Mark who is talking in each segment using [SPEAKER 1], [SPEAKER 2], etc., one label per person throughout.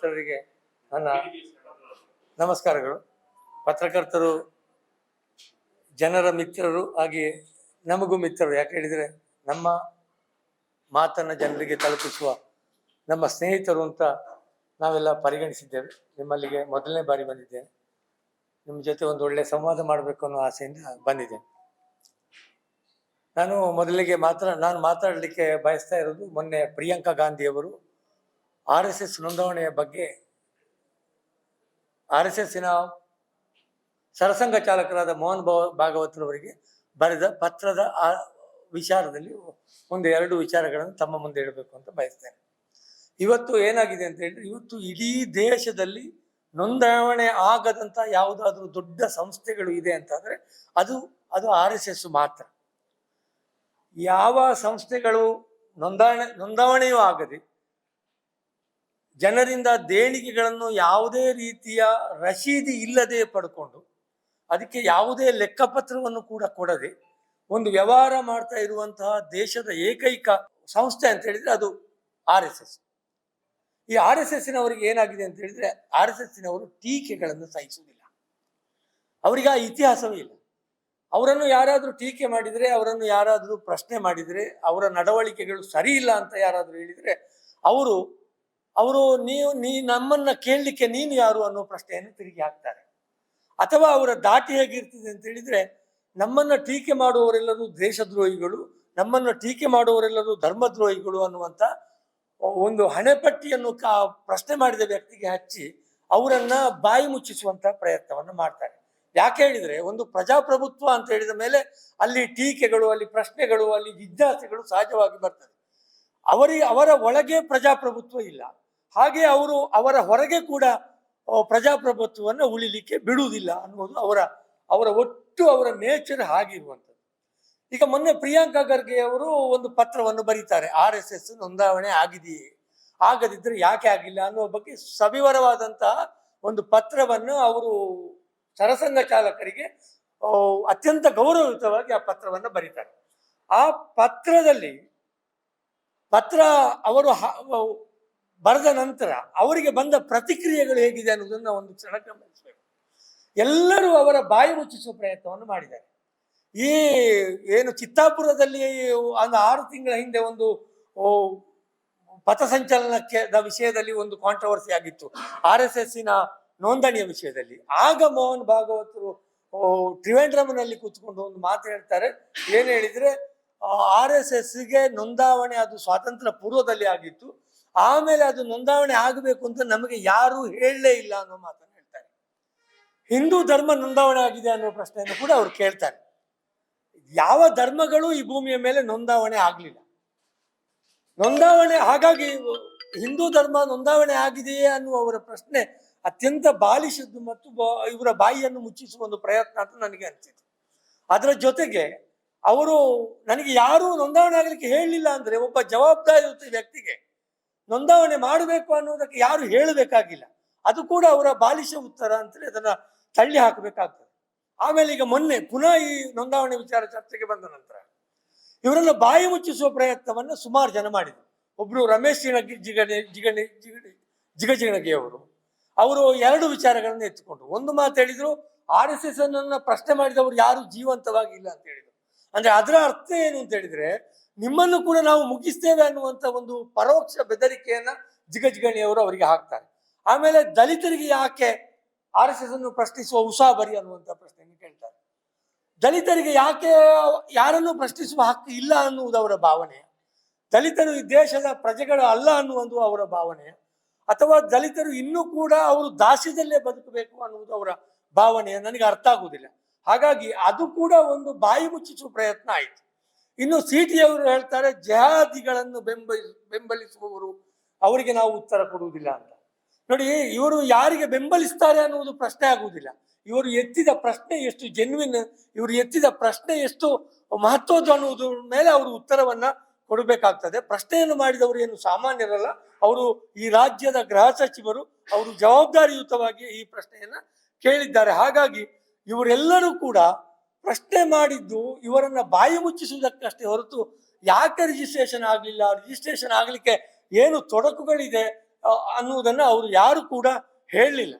[SPEAKER 1] ಮಿತ್ರರಿಗೆ ನನ್ನ ನಮಸ್ಕಾರಗಳು. ಪತ್ರಕರ್ತರು ಜನರ ಮಿತ್ರರು, ಹಾಗೆಯೇ ನಮಗೂ ಮಿತ್ರರು. ಯಾಕೆ ಹೇಳಿದರೆ ನಮ್ಮ ಮಾತನ್ನು ಜನರಿಗೆ ತಲುಪಿಸುವ ನಮ್ಮ ಸ್ನೇಹಿತರು ಅಂತ ನಾವೆಲ್ಲ ಪರಿಗಣಿಸಿದ್ದೇವೆ. ನಿಮ್ಮಲ್ಲಿಗೆ ಮೊದಲನೇ ಬಾರಿ ಬಂದಿದ್ದೇನೆ. ನಿಮ್ಮ ಜೊತೆ ಒಂದು ಒಳ್ಳೆಯ ಸಂವಾದ ಮಾಡಬೇಕು ಅನ್ನೋ ಆಸೆಯಿಂದ ಬಂದಿದ್ದೇನೆ. ನಾನು ಮೊದಲಿಗೆ ನಾನು ಮಾತಾಡಲಿಕ್ಕೆ ಬಯಸ್ತಾ ಇರೋದು, ಮೊನ್ನೆ ಪ್ರಿಯಾಂಕಾ ಗಾಂಧಿಯವರು RSS ನೋಂದಣಿಯ ಬಗ್ಗೆ RSSನ ಸರಸಂಘ ಚಾಲಕರಾದ ಮೋಹನ್ ಭಾಗವತರವರಿಗೆ ಬರೆದ ಪತ್ರದ ವಿಚಾರದಲ್ಲಿ ಒಂದು 2 ವಿಚಾರಗಳನ್ನು ತಮ್ಮ ಮುಂದೆ ಇಡಬೇಕು ಅಂತ ಬಯಸ್ತೇನೆ. ಇವತ್ತು ಏನಾಗಿದೆ ಅಂತ ಹೇಳಿದ್ರೆ, ಇವತ್ತು ಇಡೀ ದೇಶದಲ್ಲಿ ನೋಂದಣಿ ಆಗದಂತ ಯಾವುದಾದ್ರೂ ದೊಡ್ಡ ಸಂಸ್ಥೆಗಳು ಇದೆ ಅಂತಾದ್ರೆ ಅದು RSS ಮಾತ್ರ. ಯಾವ ಸಂಸ್ಥೆಗಳು ನೋಂದಣಿಯೂ ಆಗದೆ ಜನರಿಂದ ದೇಣಿಗೆಗಳನ್ನು ಯಾವುದೇ ರೀತಿಯ ರಶೀದಿ ಇಲ್ಲದೆ ಪಡ್ಕೊಂಡು, ಅದಕ್ಕೆ ಯಾವುದೇ ಲೆಕ್ಕಪತ್ರವನ್ನು ಕೂಡ ಕೊಡದೆ ಒಂದು ವ್ಯವಹಾರ ಮಾಡ್ತಾ ಇರುವಂತಹ ದೇಶದ ಏಕೈಕ ಸಂಸ್ಥೆ ಅಂತ ಹೇಳಿದ್ರೆ ಅದು RSS. ಈ RSSನವರಿಗೆ ಏನಾಗಿದೆ ಅಂತ ಹೇಳಿದ್ರೆ, RSSನವರು ಟೀಕೆಗಳನ್ನು ಸಹಿಸುವುದಿಲ್ಲ. ಅವರಿಗೆ ಆ ಇತಿಹಾಸವೇ ಇಲ್ಲ. ಅವರನ್ನು ಯಾರಾದರೂ ಟೀಕೆ ಮಾಡಿದರೆ, ಅವರನ್ನು ಯಾರಾದರೂ ಪ್ರಶ್ನೆ ಮಾಡಿದರೆ, ಅವರ ನಡವಳಿಕೆಗಳು ಸರಿ ಇಲ್ಲ ಅಂತ ಯಾರಾದರೂ ಹೇಳಿದರೆ ಅವರು ನೀ ನಮ್ಮನ್ನ ಕೇಳಲಿಕ್ಕೆ ನೀನು ಯಾರು ಅನ್ನೋ ಪ್ರಶ್ನೆಯನ್ನು ತಿರುಗಿ ಹಾಕ್ತಾರೆ. ಅಥವಾ ಅವರ ದಾಟಿ ಹೇಗಿರ್ತದೆ ಅಂತ ಹೇಳಿದ್ರೆ, ನಮ್ಮನ್ನ ಟೀಕೆ ಮಾಡುವವರೆಲ್ಲರೂ ದೇಶದ್ರೋಹಿಗಳು, ನಮ್ಮನ್ನ ಟೀಕೆ ಮಾಡುವವರೆಲ್ಲರೂ ಧರ್ಮದ್ರೋಹಿಗಳು ಅನ್ನುವಂಥ ಒಂದು ಹಣೆಪಟ್ಟಿಯನ್ನು ಪ್ರಶ್ನೆ ಮಾಡಿದ ವ್ಯಕ್ತಿಗೆ ಹಚ್ಚಿ ಅವರನ್ನ ಬಾಯಿ ಮುಚ್ಚಿಸುವಂತ ಪ್ರಯತ್ನವನ್ನು ಮಾಡ್ತಾರೆ. ಯಾಕೆ ಹೇಳಿದ್ರೆ, ಒಂದು ಪ್ರಜಾಪ್ರಭುತ್ವ ಅಂತ ಹೇಳಿದ ಮೇಲೆ ಅಲ್ಲಿ ಟೀಕೆಗಳು, ಅಲ್ಲಿ ಪ್ರಶ್ನೆಗಳು, ಅಲ್ಲಿ ಜಿಜ್ಞಾಸೆಗಳು ಸಹಜವಾಗಿ ಬರ್ತದೆ. ಅವರ ಒಳಗೆ ಪ್ರಜಾಪ್ರಭುತ್ವ ಇಲ್ಲ, ಹಾಗೆ ಅವರ ಹೊರಗೆ ಕೂಡ ಪ್ರಜಾಪ್ರಭುತ್ವವನ್ನು ಉಳಿಲಿಕ್ಕೆ ಬಿಡುವುದಿಲ್ಲ ಅನ್ನೋದು ಅವರ ನೇಚರ್ ಹಾಗಿರುವಂಥದ್ದು. ಈಗ ಮೊನ್ನೆ ಪ್ರಿಯಾಂಕಾ ಖರ್ಗೆ ಅವರು ಒಂದು ಪತ್ರವನ್ನು ಬರೀತಾರೆ, RSS ನೋಂದಾವಣೆ ಆಗಿದೆಯೇ, ಆಗದಿದ್ರೆ ಯಾಕೆ ಆಗಿಲ್ಲ ಅನ್ನೋ ಬಗ್ಗೆ ಸವಿವರವಾದಂತಹ ಒಂದು ಪತ್ರವನ್ನು ಅವರು ಸರಸಂಘ ಚಾಲಕರಿಗೆ ಅತ್ಯಂತ ಗೌರವಯುತವಾಗಿ ಆ ಪತ್ರವನ್ನು ಬರೀತಾರೆ. ಆ ಪತ್ರದಲ್ಲಿ ಅವರು ಬರೆದ ನಂತರ ಅವರಿಗೆ ಬಂದ ಪ್ರತಿಕ್ರಿಯೆಗಳು ಹೇಗಿದೆ ಅನ್ನೋದನ್ನು ಒಂದು ಕ್ಷಣ ಗಮನಿಸಬೇಕು. ಎಲ್ಲರೂ ಅವರ ಬಾಯಿ ಮುಚ್ಚಿಸುವ ಪ್ರಯತ್ನವನ್ನು ಮಾಡಿದ್ದಾರೆ. ಏನು ಚಿತ್ತಾಪುರದಲ್ಲಿ ಒಂದು 6 ತಿಂಗಳ ಹಿಂದೆ ಒಂದು ಪಥಸಂಚಲನಕ್ಕೆ ವಿಷಯದಲ್ಲಿ ಒಂದು ಕಾಂಟ್ರವರ್ಸಿ ಆಗಿತ್ತು, RSSನ ನೋಂದಣಿಯ ವಿಷಯದಲ್ಲಿ. ಆಗ ಮೋಹನ್ ಭಾಗವತರು ತ್ರಿವೇಂದ್ರಮನಲ್ಲಿ ಕೂತ್ಕೊಂಡು ಒಂದು ಮಾತು ಹೇಳ್ತಾರೆ. ಏನು ಹೇಳಿದ್ರೆ, RSSಗೆ ನೋಂದಾವಣೆ ಅದು ಸ್ವಾತಂತ್ರ್ಯ ಪೂರ್ವದಲ್ಲಿ ಆಗಿತ್ತು, ಆಮೇಲೆ ಅದು ನೋಂದಾವಣೆ ಆಗಬೇಕು ಅಂತ ನಮಗೆ ಯಾರು ಹೇಳಲೇ ಇಲ್ಲ ಅನ್ನೋ ಮಾತನ್ನು ಹೇಳ್ತಾರೆ. ಹಿಂದೂ ಧರ್ಮ ನೋಂದಾವಣೆ ಆಗಿದೆ ಅನ್ನೋ ಪ್ರಶ್ನೆಯನ್ನು ಕೂಡ ಅವ್ರು ಕೇಳ್ತಾರೆ. ಯಾವ ಧರ್ಮಗಳು ಈ ಭೂಮಿಯ ಮೇಲೆ ನೋಂದಾವಣೆ ಆಗಲಿಲ್ಲ. ಹಾಗಾಗಿ ಹಿಂದೂ ಧರ್ಮ ನೋಂದಾವಣೆ ಆಗಿದೆಯೇ ಅನ್ನುವ ಅವರ ಪ್ರಶ್ನೆ ಅತ್ಯಂತ ಬಾಲಿಶದ್ದು ಮತ್ತು ಇವರ ಬಾಯಿಯನ್ನು ಮುಚ್ಚಿಸುವ ಒಂದು ಪ್ರಯತ್ನ ಅಂತ ನನಗೆ ಅನಿಸಿತು. ಅದರ ಜೊತೆಗೆ ನನಗೆ ಯಾರು ನೋಂದಾವಣೆ ಆಗಲಿಕ್ಕೆ ಹೇಳಲಿಲ್ಲ ಅಂದ್ರೆ, ಒಬ್ಬ ಜವಾಬ್ದಾರಿಯುತ ವ್ಯಕ್ತಿಗೆ ನೋಂದಾವಣೆ ಮಾಡಬೇಕು ಅನ್ನೋದಕ್ಕೆ ಯಾರು ಹೇಳಬೇಕಾಗಿಲ್ಲ. ಅದು ಕೂಡ ಅವರ ಬಾಲಿಶ ಉತ್ತರ ಅಂತೇಳಿ ಅದನ್ನ ತಳ್ಳಿ ಹಾಕಬೇಕಾಗ್ತದೆ. ಆಮೇಲೆ ಈಗ ಮೊನ್ನೆ ಪುನಃ ಈ ನೋಂದಾವಣೆ ವಿಚಾರ ಚರ್ಚೆಗೆ ಬಂದ ನಂತರ ಇವರನ್ನ ಬಾಯಿ ಮುಚ್ಚಿಸುವ ಪ್ರಯತ್ನವನ್ನು ಸುಮಾರು ಜನ ಮಾಡಿದರು. ಒಬ್ರು ರಮೇಶ್ ಜಿಗಜಿಣಗಿ ಅವರು 2 ವಿಚಾರಗಳನ್ನು ಎತ್ತಿಕೊಂಡ್ರು. ಒಂದು ಮಾತು ಹೇಳಿದ್ರು, RSS ಅನ್ನ ಪ್ರಶ್ನೆ ಮಾಡಿದವರು ಯಾರು ಜೀವಂತವಾಗಿ ಇಲ್ಲ ಅಂತ ಹೇಳಿದ್ರು. ಅಂದ್ರೆ ಅದರ ಅರ್ಥ ಏನು ಅಂತ ಹೇಳಿದ್ರೆ, ನಿಮ್ಮನ್ನು ಕೂಡ ನಾವು ಮುಗಿಸ್ತೇವೆ ಅನ್ನುವಂತ ಒಂದು ಪರೋಕ್ಷ ಬೆದರಿಕೆಯನ್ನ ಜಿಗಜಿಗಣಿಯವರು ಅವರಿಗೆ ಹಾಕ್ತಾರೆ. ಆಮೇಲೆ ದಲಿತರಿಗೆ ಯಾಕೆ RSS ಅನ್ನು ಪ್ರಶ್ನಿಸುವ ಉಸಾಬರಿ ಅನ್ನುವಂಥ ಪ್ರಶ್ನೆಯನ್ನು ಕೇಳ್ತಾರೆ. ದಲಿತರಿಗೆ ಯಾಕೆ ಯಾರನ್ನು ಪ್ರಶ್ನಿಸುವ ಹಕ್ಕು ಇಲ್ಲ ಅನ್ನುವುದು ಅವರ ಭಾವನೆ, ದಲಿತರು ಈ ದೇಶದ ಪ್ರಜೆಗಳು ಅಲ್ಲ ಅನ್ನುವುದು ಅವರ ಭಾವನೆ, ಅಥವಾ ದಲಿತರು ಇನ್ನೂ ಕೂಡ ಅವರು ದಾಸ್ಯದಲ್ಲೇ ಬದುಕಬೇಕು ಅನ್ನುವುದು ಅವರ ಭಾವನೆ ನನಗೆ ಅರ್ಥ ಆಗುವುದಿಲ್ಲ. ಹಾಗಾಗಿ ಅದು ಕೂಡ ಒಂದು ಬಾಯಿ ಮುಚ್ಚಿಸುವ ಪ್ರಯತ್ನ ಆಯಿತು. ಇನ್ನು CT ಅವರು ಹೇಳ್ತಾರೆ, ಜಹಾದಿಗಳನ್ನು ಬೆಂಬಲಿಸುವವರು ಅವರಿಗೆ ನಾವು ಉತ್ತರ ಕೊಡುವುದಿಲ್ಲ ಅಂತ. ನೋಡಿ, ಇವರು ಯಾರಿಗೆ ಬೆಂಬಲಿಸ್ತಾರೆ ಅನ್ನುವುದು ಪ್ರಶ್ನೆ ಆಗುವುದಿಲ್ಲ. ಇವರು ಎತ್ತಿದ ಪ್ರಶ್ನೆ ಎಷ್ಟು ಜೆನ್ವಿನ್, ಇವರು ಎತ್ತಿದ ಪ್ರಶ್ನೆ ಎಷ್ಟು ಮಹತ್ವದ್ದು ಅನ್ನುವುದ್ರ ಮೇಲೆ ಅವರು ಉತ್ತರವನ್ನ ಕೊಡಬೇಕಾಗ್ತದೆ. ಪ್ರಶ್ನೆಯನ್ನು ಮಾಡಿದವರು ಏನು ಸಾಮಾನ್ಯರಲ್ಲ, ಅವರು ಈ ರಾಜ್ಯದ ಗೃಹ ಸಚಿವರು, ಅವರು ಜವಾಬ್ದಾರಿಯುತವಾಗಿ ಈ ಪ್ರಶ್ನೆಯನ್ನ ಕೇಳಿದ್ದಾರೆ. ಹಾಗಾಗಿ ಇವರೆಲ್ಲರೂ ಕೂಡ ಪ್ರಶ್ನೆ ಮಾಡಿದ್ದು ಇವರನ್ನ ಬಾಯಿ ಮುಚ್ಚಿಸುವುದಕ್ಕಷ್ಟೇ ಹೊರತು ಯಾಕೆ ರಿಜಿಸ್ಟ್ರೇಷನ್ ಆಗಲಿಲ್ಲ, ರಿಜಿಸ್ಟ್ರೇಷನ್ ಆಗಲಿಕ್ಕೆ ಏನು ತೊಡಕುಗಳಿದೆ, ಅನ್ನುವುದನ್ನು ಅವರು ಯಾರು ಕೂಡ ಹೇಳಲಿಲ್ಲ.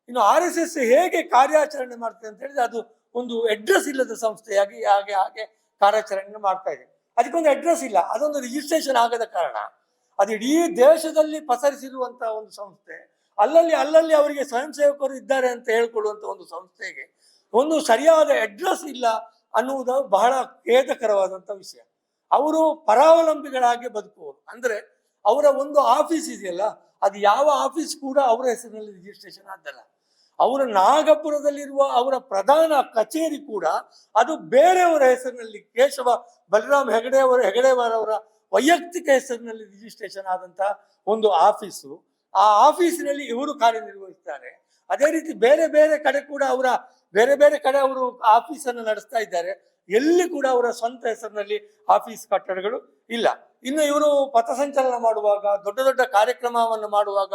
[SPEAKER 1] ಇನ್ನು RSS ಹೇಗೆ ಕಾರ್ಯಾಚರಣೆ ಮಾಡ್ತದೆ ಅಂತ ಹೇಳಿದ್ರೆ, ಅದು ಒಂದು ಅಡ್ರೆಸ್ ಇಲ್ಲದ ಸಂಸ್ಥೆಯಾಗಿ ಹಾಗೆ ಹಾಗೆ ಕಾರ್ಯಾಚರಣೆ ಮಾಡ್ತಾ ಇದೆ. ಅದಕ್ಕೊಂದು ಅಡ್ರೆಸ್ ಇಲ್ಲ, ಅದೊಂದು ರಿಜಿಸ್ಟ್ರೇಷನ್ ಆಗದ ಕಾರಣ ಅದು ಇಡೀ ದೇಶದಲ್ಲಿ ಪಸರಿಸಿರುವಂತಹ ಒಂದು ಸಂಸ್ಥೆ, ಅಲ್ಲಲ್ಲಿ ಅವರಿಗೆ ಸ್ವಯಂ ಸೇವಕರು ಇದ್ದಾರೆ ಅಂತ ಹೇಳ್ಕೊಳ್ಳುವಂತ ಒಂದು ಸಂಸ್ಥೆಗೆ ಒಂದು ಸರಿಯಾದ ಅಡ್ರೆಸ್ ಇಲ್ಲ ಅನ್ನುವುದು ಬಹಳ ಖೇದಕರವಾದಂತ ವಿಷಯ. ಅವರು ಪರಾವಲಂಬಿಗಳಾಗಿ ಬದುಕುವರು. ಅಂದ್ರೆ ಅವರ ಒಂದು ಆಫೀಸ್ ಇದೆಯಲ್ಲ, ಅದು ಯಾವ ಆಫೀಸ್ ಕೂಡ ಅವರ ಹೆಸರಿನಲ್ಲಿ ರಿಜಿಸ್ಟ್ರೇಷನ್ ಆದಲ್ಲ. ಅವರ ನಾಗಪುರದಲ್ಲಿರುವ ಅವರ ಪ್ರಧಾನ ಕಚೇರಿ ಕೂಡ ಅದು ಬೇರೆಯವರ ಹೆಸರಿನಲ್ಲಿ, ಕೇಶವ ಬಲರಾಮ್ ಹೆಗಡೆಯವರ ವೈಯಕ್ತಿಕ ಹೆಸರಿನಲ್ಲಿ ರಿಜಿಸ್ಟ್ರೇಷನ್ ಆದಂತಹ ಒಂದು ಆಫೀಸು. ಆ ಆಫೀಸಿನಲ್ಲಿ ಇವರು ಕಾರ್ಯನಿರ್ವಹಿಸ್ತಾರೆ. ಅದೇ ರೀತಿ ಬೇರೆ ಬೇರೆ ಕಡೆ ಕೂಡ ಬೇರೆ ಬೇರೆ ಕಡೆ ಅವರು ಆಫೀಸನ್ನು ನಡೆಸ್ತಾ ಇದ್ದಾರೆ. ಎಲ್ಲಿ ಕೂಡ ಅವರ ಸ್ವಂತ ಹೆಸರಿನಲ್ಲಿ ಆಫೀಸ್ ಕಟ್ಟಡಗಳು ಇಲ್ಲ. ಇನ್ನು ಇವರು ಪಥಸಂಚಲನ ಮಾಡುವಾಗ, ದೊಡ್ಡ ದೊಡ್ಡ ಕಾರ್ಯಕ್ರಮವನ್ನು ಮಾಡುವಾಗ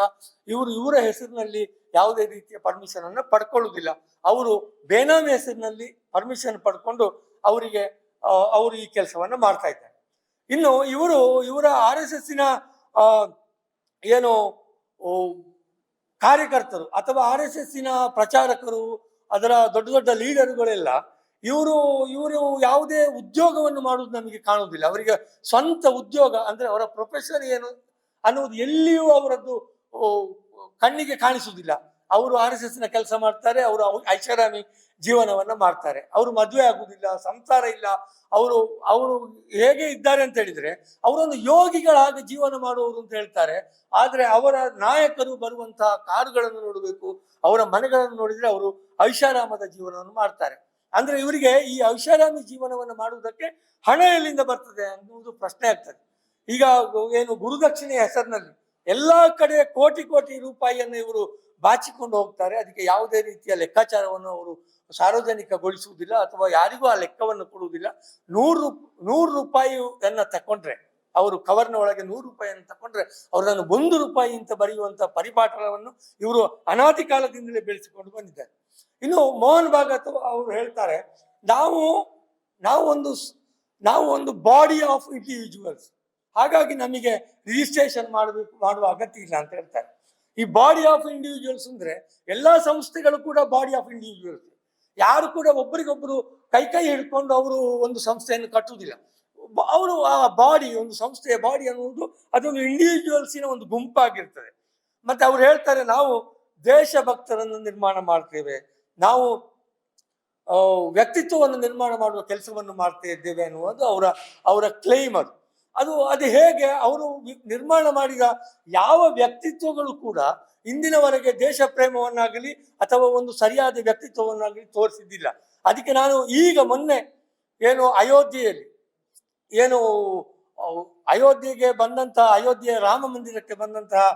[SPEAKER 1] ಇವರ ಹೆಸರಿನಲ್ಲಿ ಯಾವುದೇ ರೀತಿಯ ಪರ್ಮಿಷನ್ ಅನ್ನು ಪಡ್ಕೊಳ್ಳುವುದಿಲ್ಲ. ಅವರು ಬೇನಾಮಿ ಹೆಸರಿನಲ್ಲಿ ಪರ್ಮಿಷನ್ ಪಡ್ಕೊಂಡು ಅವರು ಈ ಕೆಲಸವನ್ನು ಮಾಡ್ತಾ ಇದ್ದಾರೆ. ಇನ್ನು ಇವರ RSSನ ಏನು ಕಾರ್ಯಕರ್ತರು ಅಥವಾ RSSನ ಪ್ರಚಾರಕರು, ಅದರ ದೊಡ್ಡ ದೊಡ್ಡ ಲೀಡರ್ಗಳೆಲ್ಲ ಇವರು ಯಾವುದೇ ಉದ್ಯೋಗವನ್ನು ಮಾಡುವುದು ನಮಗೆ ಕಾಣುವುದಿಲ್ಲ. ಅವರಿಗೆ ಸ್ವಂತ ಉದ್ಯೋಗ ಅಂದ್ರೆ ಅವರ ಪ್ರೊಫೆಷನ್ ಏನು ಅನ್ನುವುದು ಎಲ್ಲಿಯೂ ಅವರದ್ದು ಕಣ್ಣಿಗೆ ಕಾಣಿಸುವುದಿಲ್ಲ. ಅವರು RSSನ ಕೆಲಸ ಮಾಡ್ತಾರೆ, ಅವರು ಐಷಾರಾಮಿ ಜೀವನವನ್ನ ಮಾಡ್ತಾರೆ. ಅವರು ಮದುವೆ ಆಗುವುದಿಲ್ಲ, ಸಂಸಾರ ಇಲ್ಲ. ಅವರು ಹೇಗೆ ಇದ್ದಾರೆ ಅಂತ ಹೇಳಿದ್ರೆ, ಅವರೊಂದು ಯೋಗಿಗಳಾಗಿ ಜೀವನ ಮಾಡುವವರು ಅಂತ ಹೇಳ್ತಾರೆ. ಆದ್ರೆ ಅವರ ನಾಯಕರು ಬರುವಂತಹ ಕಾರುಗಳನ್ನು ನೋಡಬೇಕು, ಅವರ ಮನೆಗಳನ್ನು ನೋಡಿದ್ರೆ ಅವರು ಐಷಾರಾಮದ ಜೀವನವನ್ನು ಮಾಡ್ತಾರೆ. ಅಂದ್ರೆ ಇವರಿಗೆ ಈ ಐಷಾರಾಮಿ ಜೀವನವನ್ನು ಮಾಡುವುದಕ್ಕೆ ಹಣ ಎಲ್ಲಿಂದ ಬರ್ತದೆ ಅನ್ನುವುದು ಪ್ರಶ್ನೆ ಆಗ್ತದೆ. ಈಗ ಏನು ಗುರುದಕ್ಷಿಣೆಯ ಹೆಸರಿನಲ್ಲಿ ಎಲ್ಲಾ ಕಡೆ ಕೋಟಿ ಕೋಟಿ ರೂಪಾಯಿಯನ್ನು ಇವರು ಬಾಚಿಕೊಂಡು ಹೋಗ್ತಾರೆ. ಅದಕ್ಕೆ ಯಾವುದೇ ರೀತಿಯ ಲೆಕ್ಕಾಚಾರವನ್ನು ಅವರು ಸಾರ್ವಜನಿಕಗೊಳಿಸುವುದಿಲ್ಲ ಅಥವಾ ಯಾರಿಗೂ ಆ ಲೆಕ್ಕವನ್ನು ಕೊಡುವುದಿಲ್ಲ. 100 ರೂಪಾಯಿಯನ್ನ ತಕೊಂಡ್ರೆ, ಅವರು ಕವರ್ನ ಒಳಗೆ 100 ರೂಪಾಯಿಯನ್ನು ತಕೊಂಡ್ರೆ ಅವರನ್ನು 1 ರೂಪಾಯಿ ಅಂತ ಬರೆಯುವಂತ ಪರಿಪಾಠವನ್ನು ಇವರು ಅನಾದಿ ಕಾಲದಿಂದಲೇ ಬೆಳೆಸಿಕೊಂಡು ಬಂದಿದ್ದಾರೆ. ಇನ್ನು ಮೋಹನ್ ಭಾಗವತ್ ಅವರು ಹೇಳ್ತಾರೆ, ನಾವು ಒಂದು ಬಾಡಿ ಆಫ್ ಇಂಡಿವಿಜುವಲ್ಸ್, ಹಾಗಾಗಿ ನಮಗೆ ರಿಜಿಸ್ಟ್ರೇಷನ್ ಮಾಡುವ ಅಗತ್ಯ ಇಲ್ಲ ಅಂತ ಹೇಳ್ತಾರೆ. ಈ ಬಾಡಿ ಆಫ್ ಇಂಡಿವಿಜುವಲ್ಸ್ ಅಂದ್ರೆ ಎಲ್ಲಾ ಸಂಸ್ಥೆಗಳು ಕೂಡ ಬಾಡಿ ಆಫ್ ಇಂಡಿವಿಜುವಲ್ಸ್. ಯಾರು ಕೂಡ ಒಬ್ಬರಿಗೊಬ್ಬರು ಕೈ ಹಿಡ್ಕೊಂಡು ಅವರು ಒಂದು ಸಂಸ್ಥೆಯನ್ನು ಕಟ್ಟುವುದಿಲ್ಲ. ಅವರು ಆ ಬಾಡಿ, ಒಂದು ಸಂಸ್ಥೆಯ ಬಾಡಿ ಅನ್ನುವುದು ಅದೊಂದು ಇಂಡಿವಿಜುವಲ್ಸಿನ ಒಂದು ಗುಂಪಾಗಿರ್ತದೆ. ಮತ್ತೆ ಅವ್ರು ಹೇಳ್ತಾರೆ, ನಾವು ದೇಶಭಕ್ತರನ್ನು ನಿರ್ಮಾಣ ಮಾಡ್ತೇವೆ, ನಾವು ವ್ಯಕ್ತಿತ್ವವನ್ನು ನಿರ್ಮಾಣ ಮಾಡುವ ಕೆಲಸವನ್ನು ಮಾಡ್ತಾ ಇದ್ದೇವೆ ಅನ್ನುವುದು ಅವರ ಕ್ಲೈಮ್. ಅದು ಹೇಗೆ ಅವರು ನಿರ್ಮಾಣ ಮಾಡಿದ ಯಾವ ವ್ಯಕ್ತಿತ್ವಗಳು ಕೂಡ ಇಂದಿನವರೆಗೆ ದೇಶ ಪ್ರೇಮವನ್ನಾಗಲಿ ಅಥವಾ ಒಂದು ಸರಿಯಾದ ವ್ಯಕ್ತಿತ್ವವನ್ನಾಗಲಿ ತೋರಿಸಿದ್ದಿಲ್ಲ. ಅದಕ್ಕೆ ನಾನು ಈಗ ಮೊನ್ನೆ ಅಯೋಧ್ಯೆಗೆ ಬಂದಂತಹ, ಅಯೋಧ್ಯೆಯ ರಾಮ ಮಂದಿರಕ್ಕೆ ಬಂದಂತಹ